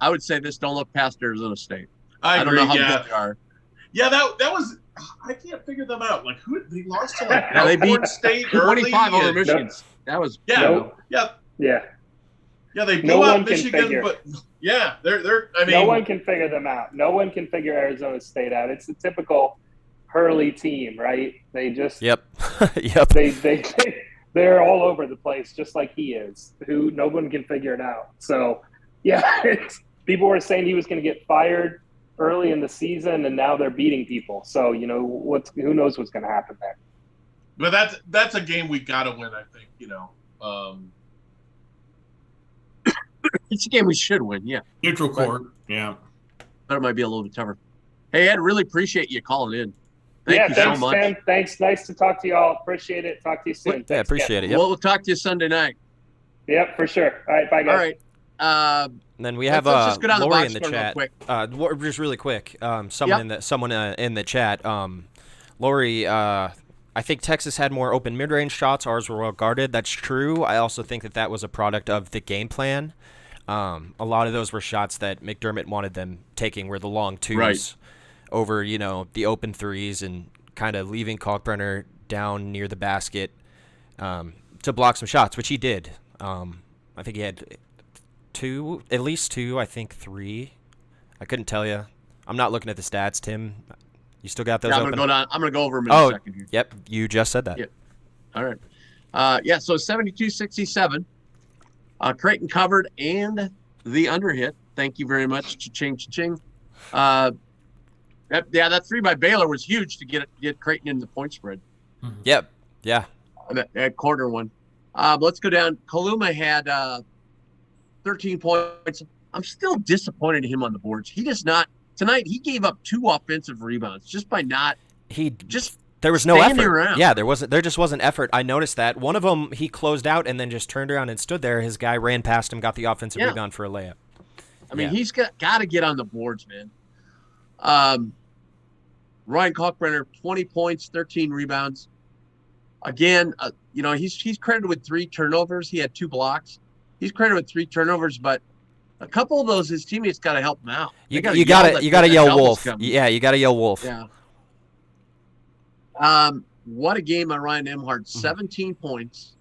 I would say this: don't look past Arizona State. I don't agree. know how Yeah, good they are. yeah. That was. I can't figure them out. Like who they lost to? Like Yeah, they beat Alcorn State early. 25 over and- Michigan. That was Yeah, yeah. Yeah. Yeah, they No blew out one can Michigan, figure. but yeah, they're. I mean, No one can figure them out. No one can figure Arizona State out. It's a typical Hurley team, right? They just Yep. Yep. they're all over the place, just like he is. Who no one can figure it out. So, yeah, people were saying he was going to get fired early in the season, and now they're beating people. So who knows what's going to happen there. but that's a game we got to win. I think it's a game we should win. Yeah, Neutral court. Yeah. but it might be a little bit tougher. Hey, Ed, really appreciate you calling in. Thank you thanks, so much. Tim. Thanks. Nice to talk to you all. Appreciate it. Talk to you soon. Yeah, Thanks, appreciate Ken. it. Yep. We'll talk to you Sunday night. Yep, for sure. All right, bye, guys. All right. And then we have let's just go down the Lori box in the score real chat. quick. Just really quick. Someone in the chat. Lori, I think Texas had more open mid-range shots. Ours were well guarded. That's true. I also think that was a product of the game plan. A lot of those were shots that McDermott wanted them taking, were the long twos Right. over, the open threes, and kind of leaving Kalkbrenner down near the basket to block some shots, which he did. I think he had at least two, I think three. I couldn't tell you. I'm not looking at the stats, Tim. You still got those Yeah, I'm open? gonna go down. I'm gonna go over them in a second here. Yep. You just said that. Yeah. All right. So 72-67. Creighton covered and the underhit. Thank you very much. Cha-ching, cha-ching. That three by Baylor was huge to get Creighton in the point spread. Yep. Yeah. That corner one. Let's go down. Kaluma had 13 points. I'm still disappointed in him on the boards. He does not tonight. He gave up 2 offensive rebounds just by not. There was no effort. Around. Yeah, there just wasn't effort. I noticed that. One of them, he closed out and then just turned around and stood there. His guy ran past him, got the offensive rebound for a layup. I mean, he's got to get on the boards, man. Ryan Kalkbrenner, 20 points, 13 rebounds. Again, he's credited with 3 turnovers. He had 2 blocks. He's credited with 3 turnovers, but a couple of those, his teammates got to help him out. You got to yell wolf. Yeah, you got to yell wolf. Yeah. What a game by Ryan Emhart. 17 points,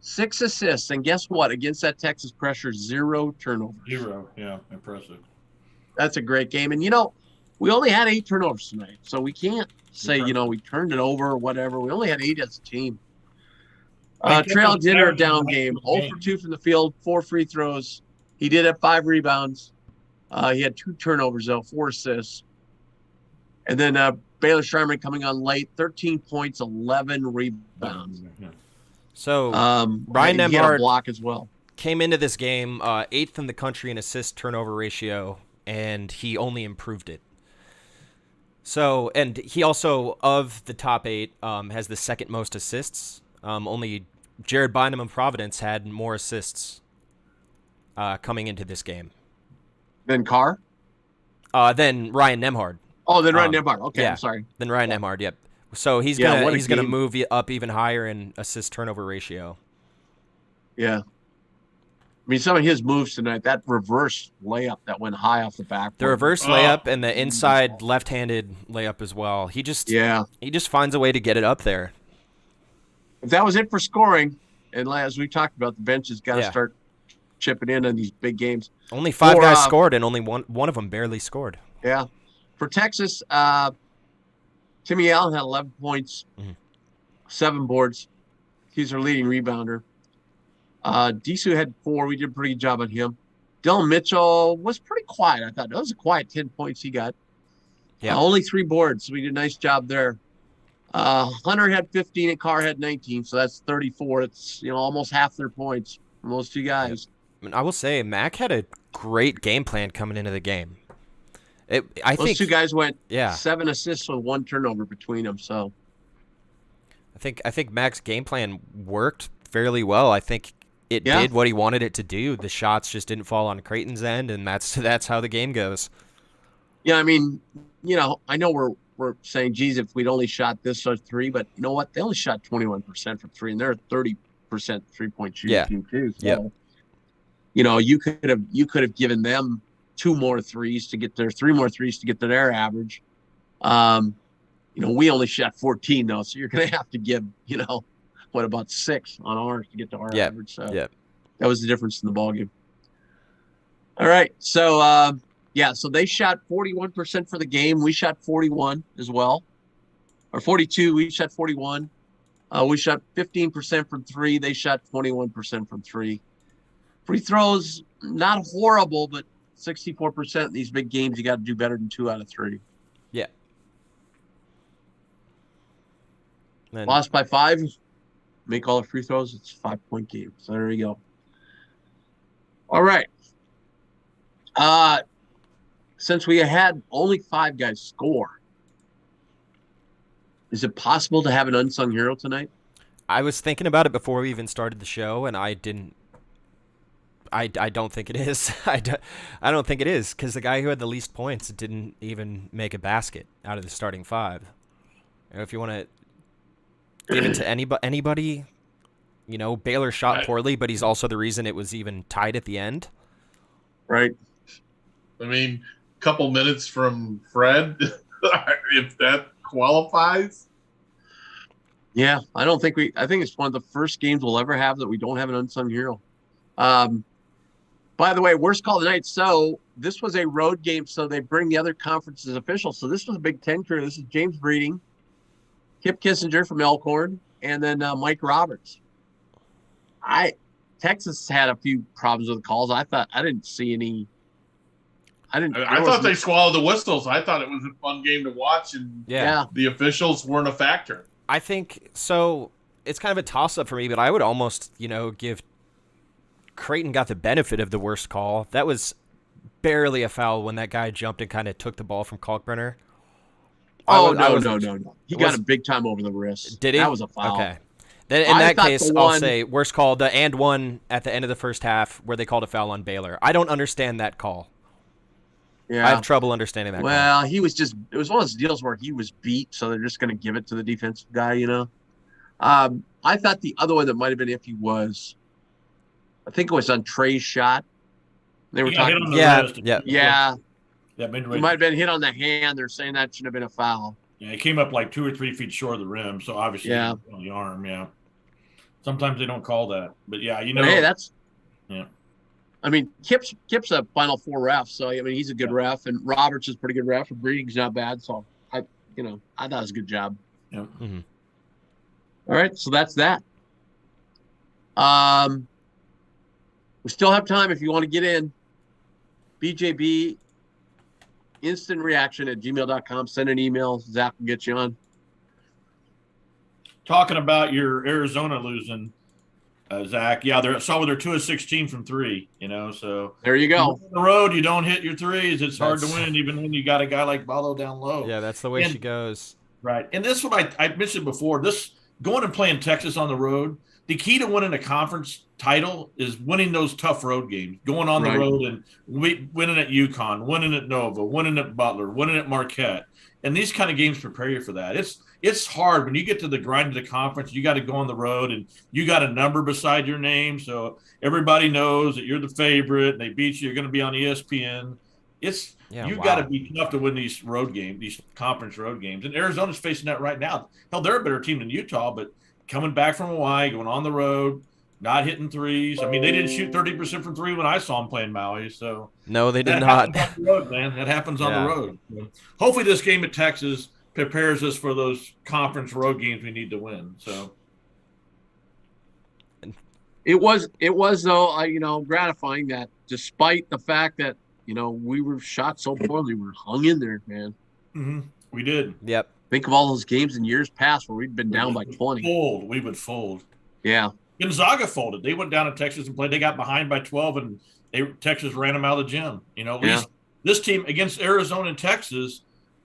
6 assists, and guess what? Against that Texas pressure, 0 turnovers. 0, yeah, impressive. That's a great game. And, we only had 8 turnovers tonight, so we can't say, we turned it over or whatever. We only had 8 as a team. Trail Dinner down game, 0 for 2 from the field, 4 free throws. He did have 5 rebounds. He had 2 turnovers, though, 4 assists. And then Baylor Schreiman coming on late, 13 points, 11 rebounds. So Ryan Emhart block as well. Came into this game 8th in the country in assist turnover ratio, and he only improved it. So, and he also, of the top 8, has the second most assists. Only Jared Bynum of Providence had more assists coming into this game. Then Carr? Then Ryan Nembhard. Oh, then Ryan Nembhard. Okay, yeah, I'm sorry. Then Ryan Nembhard, yep. So he's gonna move up even higher in assist turnover ratio. Yeah. I mean, some of his moves tonight, that reverse layup that went high off the backboard. The reverse layup and the inside left-handed layup as well. He just finds a way to get it up there. If that was it for scoring, and as we talked about, the bench has got to start chipping in on these big games. Only 5 guys scored, and only one of them barely scored. Yeah. For Texas, Timmy Allen had 11 points, 7 boards. He's our leading rebounder. Disu had 4. We did a pretty good job on him. Dylan Mitchell was pretty quiet. I thought that was a quiet 10 points he got. Yeah. Only 3 boards. So we did a nice job there. Hunter had 15 and Carr had 19. So that's 34. It's, almost half their points from those 2 guys. I mean, I will say Mac had a great game plan coming into the game. I think 2 guys went 7 assists with 1 turnover between them. So I think Mac's game plan worked fairly well. I think it did what he wanted it to do. The shots just didn't fall on Creighton's end, and that's how the game goes. Yeah, I mean, I know we're saying, geez, if we'd only shot this or 3, but you know what? They only shot 21% from 3, and they're a 30% 3-point shooting team too. So, you could have given them 2 more threes to get their 3 more threes to get to their average. We only shot 14 though, so you're going to have to give, about 6 on ours to get to our average. So that was the difference in the ballgame. All right. So, so they shot 41% for the game. We shot 41 as well, or 42. We shot 41. We shot 15% from 3. They shot 21% from 3. Free throws, not horrible, but 64% in these big games. You got to do better than 2 out of 3. Yeah. Lost by 5. Make all the free throws. It's a 5-point game. So there we go. All right. Since we had only 5 guys score, is it possible to have an unsung hero tonight? I was thinking about it before we even started the show, and I I don't think it is. I don't think it is because the guy who had the least points didn't even make a basket out of the starting five. If you want to give it to anybody, Baylor shot poorly, but he's also the reason it was even tied at the end. Right. I mean, a couple minutes from Fred, if that qualifies. Yeah, I think it's one of the first games we'll ever have that we don't have an unsung hero. By the way, worst call of the night. So this was a road game, so they bring the other conferences officials. So this was a Big Ten crew. This is James Breeding, Kip Kissinger from Elkhorn, and then Mike Roberts. Texas had a few problems with the calls. I didn't see any. I thought they swallowed the whistles. I thought it was a fun game to watch, and the officials weren't a factor. I think so. It's kind of a toss-up for me, but I would almost, give Creighton got the benefit of the worst call. That was barely a foul when that guy jumped and kind of took the ball from Kalkbrenner. No. He got a big time over the wrist. Did he? That was a foul. Okay. Then in that case, I'll say worst call, the and one at the end of the first half where they called a foul on Baylor. I don't understand that call. Yeah. I have trouble understanding that. Well, it was one of those deals where he was beat, so they're just going to give it to the defensive guy, I thought the other one that might have been iffy was, I think it was on Trey's shot. They were talking. Yeah. It might have been hit on the hand. They're saying that shouldn't have been a foul. Yeah, it came up like 2 or 3 feet short of the rim, so obviously on the arm. Yeah. Sometimes they don't call that, but Hey, that's. Yeah. I mean, Kip's a Final Four ref, so I mean he's a good ref, and Roberts is a pretty good ref, and Breeding's not bad. So I thought it was a good job. Yeah. Mm-hmm. All right, so that's that. We still have time if you want to get in. BJB instant reaction at gmail.com. Send an email. Zach will get you on. Talking about your Arizona losing. Zach, they're 2 of 16 from 3, so there you go. On the road, you don't hit your threes. It's hard to win, even when you got a guy like Ballo down low. Yeah, that's the way she goes. Right. And this is what I mentioned before. This going and playing Texas on the road, the key to winning a conference title is winning those tough road games, going on the road and winning at UConn, winning at Nova, winning at Butler, winning at Marquette. And these kind of games prepare you for that. It's hard when you get to the grind of the conference. You got to go on the road, and you got a number beside your name, so everybody knows that you're the favorite. And they beat you. You're going to be on ESPN. Got to be tough to win these road games, these conference road games. And Arizona's facing that right now. Hell, they're a better team than Utah, but coming back from Hawaii, going on the road, not hitting threes. I mean, they didn't shoot 30% from 3 when I saw them playing Maui. So no, they did not. Happens on the road, man. That happens on the road. So hopefully, this game at Texas prepares us for those conference road games we need to win. So it was though, gratifying that despite the fact that we were shot so poorly, we were hung in there, man. Mm-hmm. We did. Yep. Think of all those games in years past where we'd been down by 20. We would fold. Yeah. Gonzaga folded. They went down to Texas and played. They got behind by 12, and Texas ran them out of the gym. At least this team against Arizona and Texas,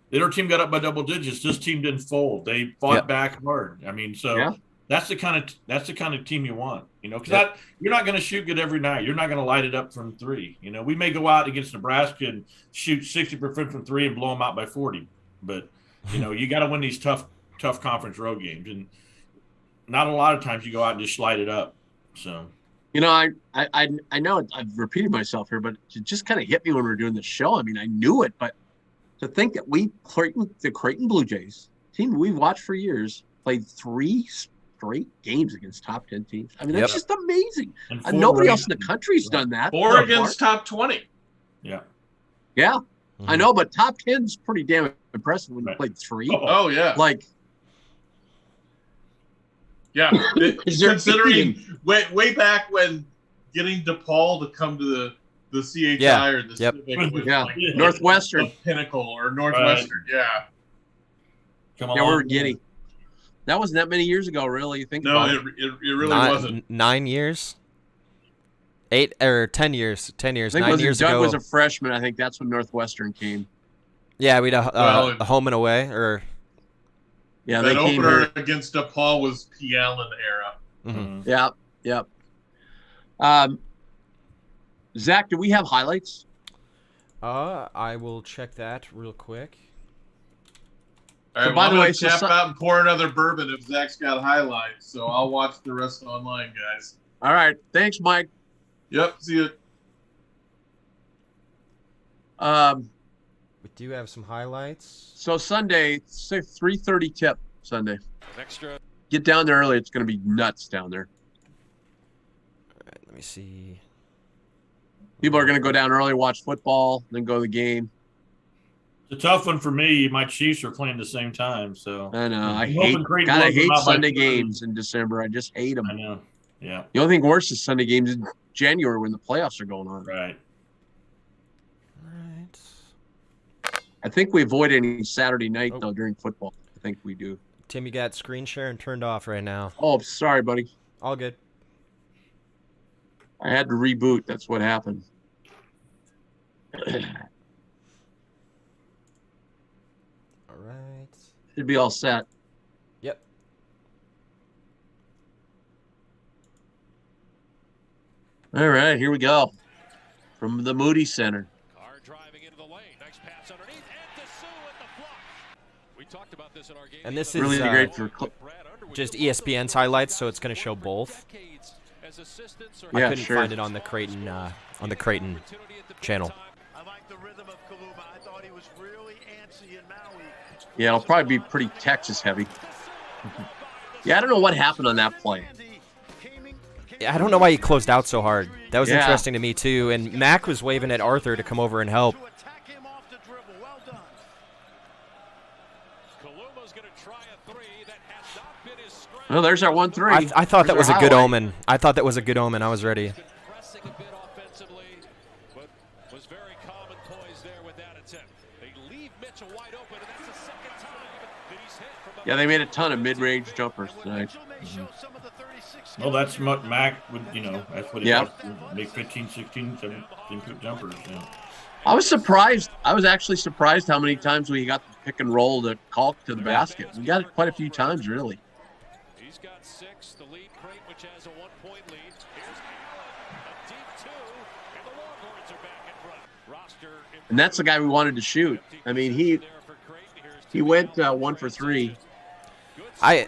their team got up by double digits. This team didn't fold. They fought back hard. I mean, that's the kind of team you want. Because you're not going to shoot good every night. You're not going to light it up from 3. We may go out against Nebraska and shoot 60% from 3 and blow them out by 40, but you got to win these tough conference road games, and not a lot of times you go out and just light it up. So, I know I've repeated myself here, but it just kind of hit me when we were doing the show. I mean, I knew it, but to think that the Creighton Blue Jays team we've watched for years played 3 straight games against top 10 teams. I mean, that's just amazing. And nobody else in the country's done that. 4 against top 20. Yeah. Yeah. Mm-hmm. I know, but top 10 is pretty damn impressive when you played 3. Oh yeah. Considering way back when getting DePaul to come to the CHI or the Civic was Northwestern, the pinnacle or Northwestern. Come on. Yeah, we were giddy. That wasn't that many years ago, really. You think? No, it really wasn't. 9 years. 8 or 10 years. 10 years. I think 9 years Doug ago. was a freshman. I think that's when Northwestern came. Yeah, we had a home and away, or that opener against DePaul was P. Allen era. Mm-hmm. Yeah. Zach, do we have highlights? I will check that real quick. All right, So, well, by I'm the gonna way, so tap some- out and pour another bourbon if Zach's got highlights. So I'll watch the rest online, guys. All right. Thanks, Mike. Yep. See you. We do have some highlights. So Sunday, 3:30 tip Sunday. Extra. Get down there early. It's going to be nuts down there. All right, let me see. People are going to go down early, watch football, then go to the game. It's a tough one for me. My Chiefs are playing the same time, so I know. I I'm hoping Creighton gotta blows them hate out by Sunday 30. games in December. I just hate them. I know. Yeah. The only thing worse is Sunday games in January when the playoffs are going on. Right. All right. I think we avoid any Saturday night Oh. though during football. I think we do. Tim, you got screen sharing turned off right now. Oh, sorry, buddy. All good. I had to reboot. That's what happened. All right. Should be all set. Yep. All right, here we go. From the Moody Center. Carr driving into the lane. Nice pass underneath. And Dessou at the flush. We talked about this in our game. And this is Really great for just ESPN's highlights, so it's going to show both. I Yeah, couldn't sure. find it on the Creighton channel. I like the rhythm of Kaluma. I thought he was really antsy in Maui. Yeah, it'll probably be pretty Texas heavy. Yeah, I don't know what happened on that play. I don't know why he closed out so hard. That was Yeah. interesting to me, too. And Mac was waving at Arthur to come over and help. To attack him off the dribble. Well done. Kaluma's going to try a three that has not been his strength. Well, there's our 1-3. I thought that There's was a our good highlight. omen. I thought that was a good omen. I was ready. Pressing a bit offensively, but was very calm and poised there with that attempt. They leave Mitchell wide open, and that's the second time that he's hit from Yeah, they made a ton of mid-range jumpers tonight. Mitchell may show some of the 36 Well, that's what Mac would, that's what he Yeah. does. Make 15, 16, 17 jumpers. Yeah. I was surprised. I was actually surprised how many times we got the pick and roll to caulk to the basket. We got it quite a few times, really. He's got 6. The lead Creighton, which has a 1-point lead. Here's a deep 2, and the Longhorns are back in front. Roster And that's the guy we wanted to shoot. I mean, he went 1 for 3. I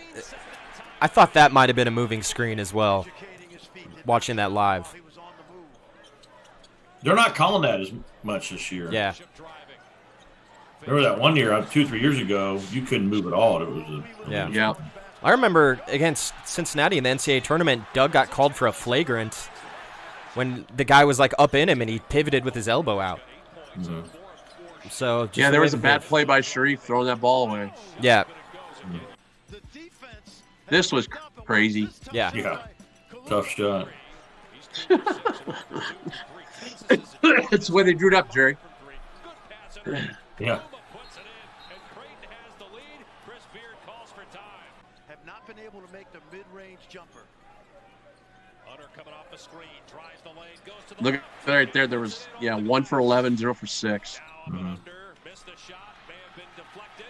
thought that might have been a moving screen as well, watching that live. They're not calling that as much this year. Yeah. Remember that one year, 2-3 years ago, you couldn't move at all. It was Yeah. Yeah. I remember against Cincinnati in the NCAA tournament, Doug got called for a flagrant when the guy was like up in him and he pivoted with his elbow out. Mhm. So just Yeah, there was a the way bad play by Sharif throwing that ball away. Yeah, The defense This was crazy. yeah. Yeah. Tough shot. It's the way they drew it up, Jerry. Yeah. have not been able to make the mid-range jumper. Hunter coming off the screen, drives the lane, goes to the Look at right there. There was 1 for 11, 0 for 6. down and under, missed the shot, may have been deflected,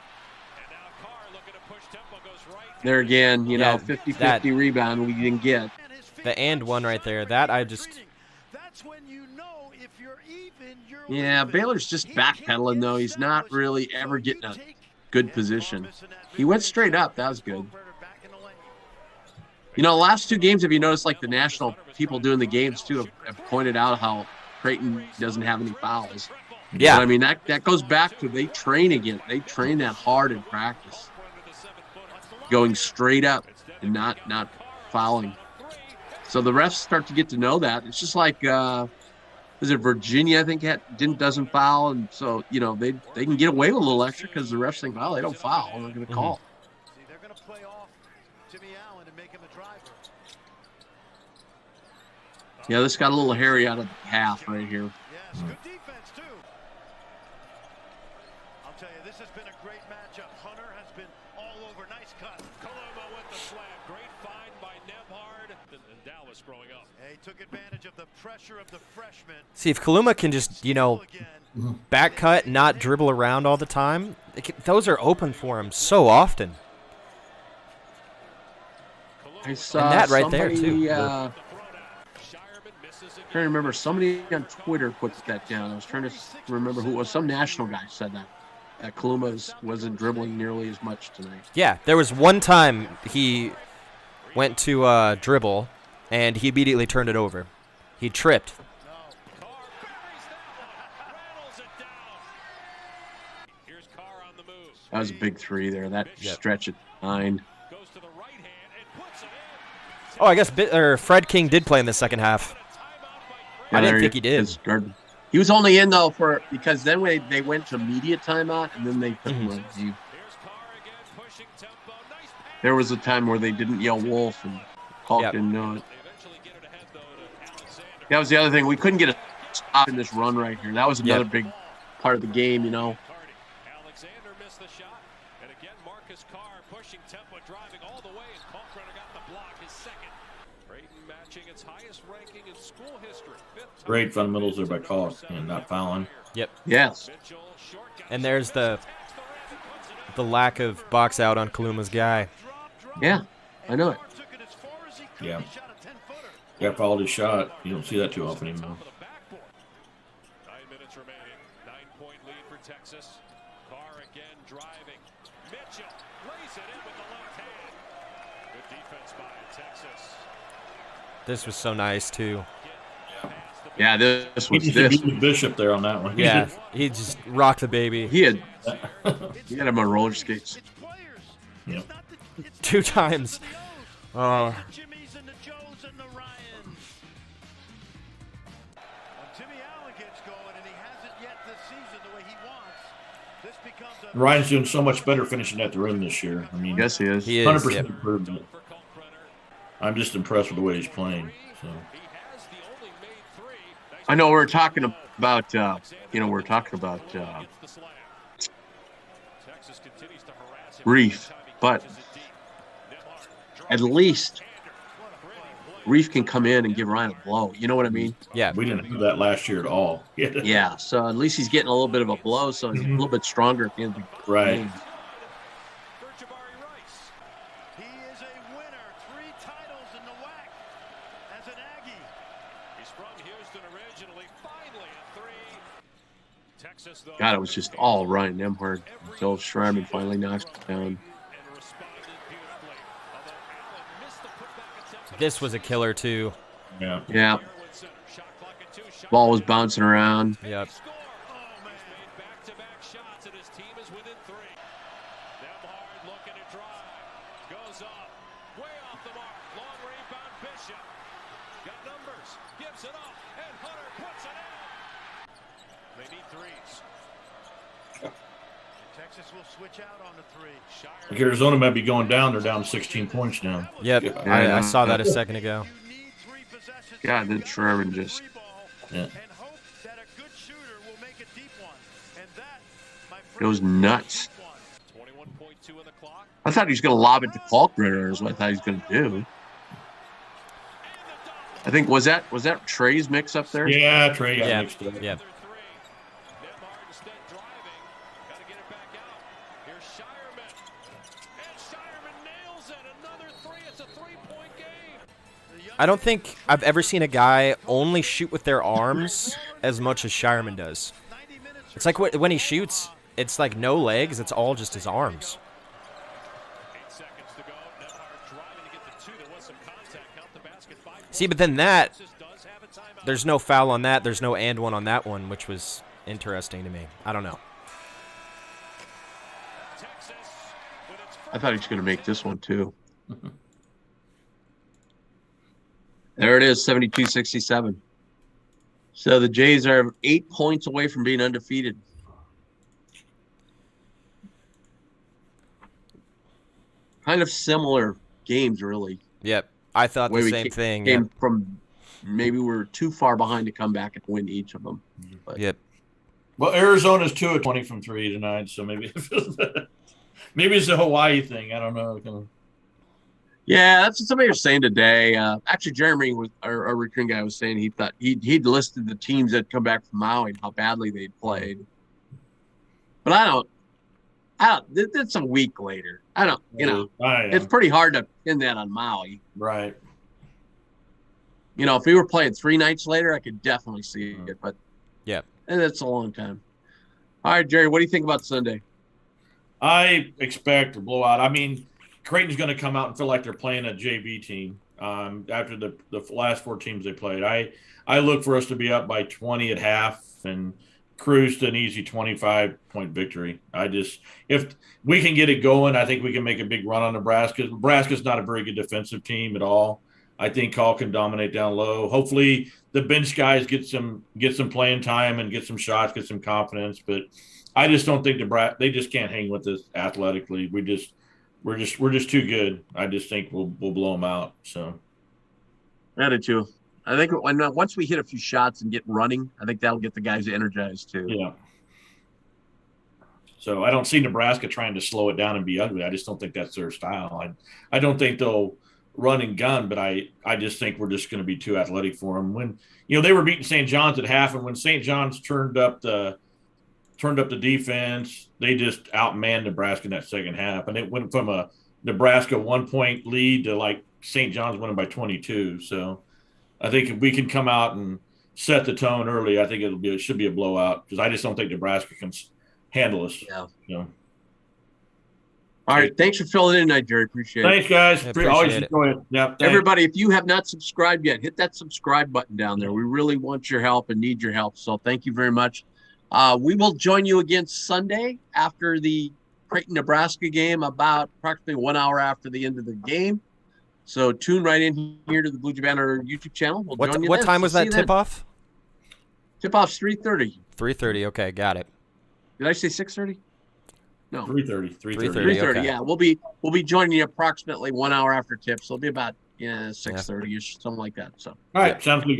and now Carr looking to push tempo, goes right. There again, Yeah, 50-50 rebound we didn't get. The and one right there. That I just That's when you know if you're even, you're Yeah, leaving. Baylor's just He can backpedaling get though. He's not established. really So ever you getting a take good position. He went straight up. That was good. back in the lane. The last 2 games, have you noticed, like the national people doing the games too have pointed out how Creighton doesn't have any fouls. yeah. But, I mean, that goes back to they train again. They train that hard in practice, going straight up and not fouling. So the refs start to get to know that. It's just like, is it Virginia? I think doesn't foul, and so they can get away with a little extra because the refs think, well, they don't foul, they're going to call. See, they're going to play off Jimmy Allen and make him a driver. Yeah, this got a little hairy out of half right here. Yes, good defense too. I'll tell you, this has been a great matchup. Hunter has been all over. Nice cut. Coloma with the slam, great find by Nemhard, and Dallas growing up. He took advantage of the pressure of the freshman. See if Kaluma can just back cut, not dribble around all the time. Those are open for him so often. I saw that right there, somebody, too. Shireman misses again. trying to remember, somebody on Twitter put that down. I was trying to remember who it was. Some national guy said that Kaluma wasn't dribbling nearly as much tonight. Yeah, there was one time he went to dribble, and he immediately turned it over. He tripped. That was a big three there. That stretch at 9. Oh, I guess Fred King did play in the second half. Yeah, I didn't think he did. He was only in though because then they went to immediate timeout and then they took him. There was a time where they didn't yell wolf and Kalk didn't know it. That was the other thing. We couldn't get a stop in this run right here. That was another big part of the game, you know. Alexander missed the shot, and again Marcus Carr pushing tempo, driving all the way, and Kalkbrenner got the block, his second. Creighton matching its highest ranking in school history. Great fundamentals there by Kalk and not fouling. Yep. Yes. And there's the lack of box out on Kaluma's guy. Yeah, I know it. Yeah. Yeah, fouled his shot. You don't see that too often anymore. 9 minutes remaining. 9-point lead for Texas. Carr again driving. Mitchell lays it in with the left hand. Good defense by Texas. This was so nice too. Yeah, this was He just beat Bishop there on that one. Yeah, he just rocked the baby. He had him on roller skates. Yep. 2 times. Ryan's doing so much better finishing at the rim this year. I mean, Yes, he is. He is. 100% Yep. improvement. I'm just impressed with the way he's playing. So. I know we're talking about Reef, but at least Reef can come in and give Ryan a blow. You know what I mean? Yeah. We didn't do that last year at all. Yeah. So at least he's getting a little bit of a blow, so he's a little bit stronger at the end of the Right. game. He is a winner, 3 titles in the WAC as an Aggie. He's from Houston originally, finally a 3. Texas, though, God, it was just all Ryan Nemhard until Schreiman finally knocks it down. and responded beautifully. Although Allen missed the putback attempt. This was a killer too. Yeah. Yeah. Shot clock at 2. Shot Ball was bouncing around. Yep. score. He's made back-to-back shots, and his team is within 3. Nemhard looking to drive. Goes up. Way off the mark. Long rebound, Bishop. Got numbers. Gives it up. And Hunter puts it in. They need 3s. Texas will switch out on the 3. Like Arizona might be going down. They're down 16 points now. Yep. Yeah. I saw that a second ago. You need 3 possessions. God, then Sherman just Yeah. And hope that a good shooter will make a deep one. And that, my friend, goes nuts. 21.2 on the clock. I thought he was going to lob it to Kalkbrenner is what I thought he was going to do. I think was that Trey's mix up there? Yeah, Trey got Yeah. mixed up. Yep. Nemhard instead driving. Got to get it back out. Here's Shireman. And Shireman nails it. Another 3. It's a 3-point game. I don't think I've ever seen a guy only shoot with their arms as much as Shireman does. It's like when he shoots, it's like no legs. It's all just his arms. 8 seconds to go. Nemhard driving to get the 2. There was some contact. Count the basket. 5 See, but then that, Texas does have a timeout. there's no foul on that. There's no and one on that one, which was interesting to me. I don't know. Texas with its I thought he was going to make this one too. There it is, 72-67. So the Jays are 8 points away from being undefeated. Kind of similar games, really. Yep. I thought Way the we same thing. Came Yep. from maybe we were too far behind to come back and win each of them. But Yep. Well, Arizona's 2 of 20 from 3 tonight, so maybe maybe it's a Hawaii thing. I don't know. yeah, that's what somebody was saying today. Actually, Jeremy was our recruiting guy was saying he thought he'd listed the teams that come back from Maui and how badly they'd played. But I don't. It's a week later. I don't. You know, I know. it's pretty hard to pin that on Maui. Right. if we were playing 3 nights later, I could definitely see it. But Yeah. and that's a long time. All right, Jerry, what do you think about Sunday? I expect a blowout. I mean, Creighton's going to come out and feel like they're playing a JV team after the last 4 teams they played. I look for us to be up by 20 at half and cruise to an easy 25-point victory. If we can get it going, I think we can make a big run on Nebraska. Nebraska's not a very good defensive team at all. I think Call can dominate down low. Hopefully the bench guys get some playing time and get some shots, get some confidence. But I just don't think they just can't hang with us athletically. We're just too good. I just think we'll blow them out. So I do too. I think once we hit a few shots and get running, I think that'll get the guys energized too. Yeah. So I don't see Nebraska trying to slow it down and be ugly. I just don't think that's their style. I don't think they'll run and gun, but I just think we're just going to be too athletic for them. When they were beating St. John's at half, and when St. John's turned up the defense, they just outmanned Nebraska in that second half, and it went from a Nebraska 1-point lead to like St. John's winning by 22. So I think if we can come out and set the tone early, I think it should be a blowout because I just don't think Nebraska can handle us. Yeah. All right. Thanks for filling in tonight, Jerry. Appreciate it. Thanks, guys. Appreciate Always it. enjoy it. Yeah. Everybody, if you have not subscribed yet, hit that subscribe button down there. We really want your help and need your help. So thank you very much. We will join you again Sunday after the Creighton, Nebraska game, about approximately 1 hour after the end of the game. So tune right in here to the Blue Jay Banner YouTube channel. We'll join you What then. time was See that you then. tip-off? Tip-off's 3:30. 3:30. Okay, got it. Did I say 6:30? No. 3:30. 3:30. 3:30. Okay. Yeah, we'll be joining you approximately 1 hour after tip. So it'll be about 6:30ish, something like that. So. All right. Sounds good.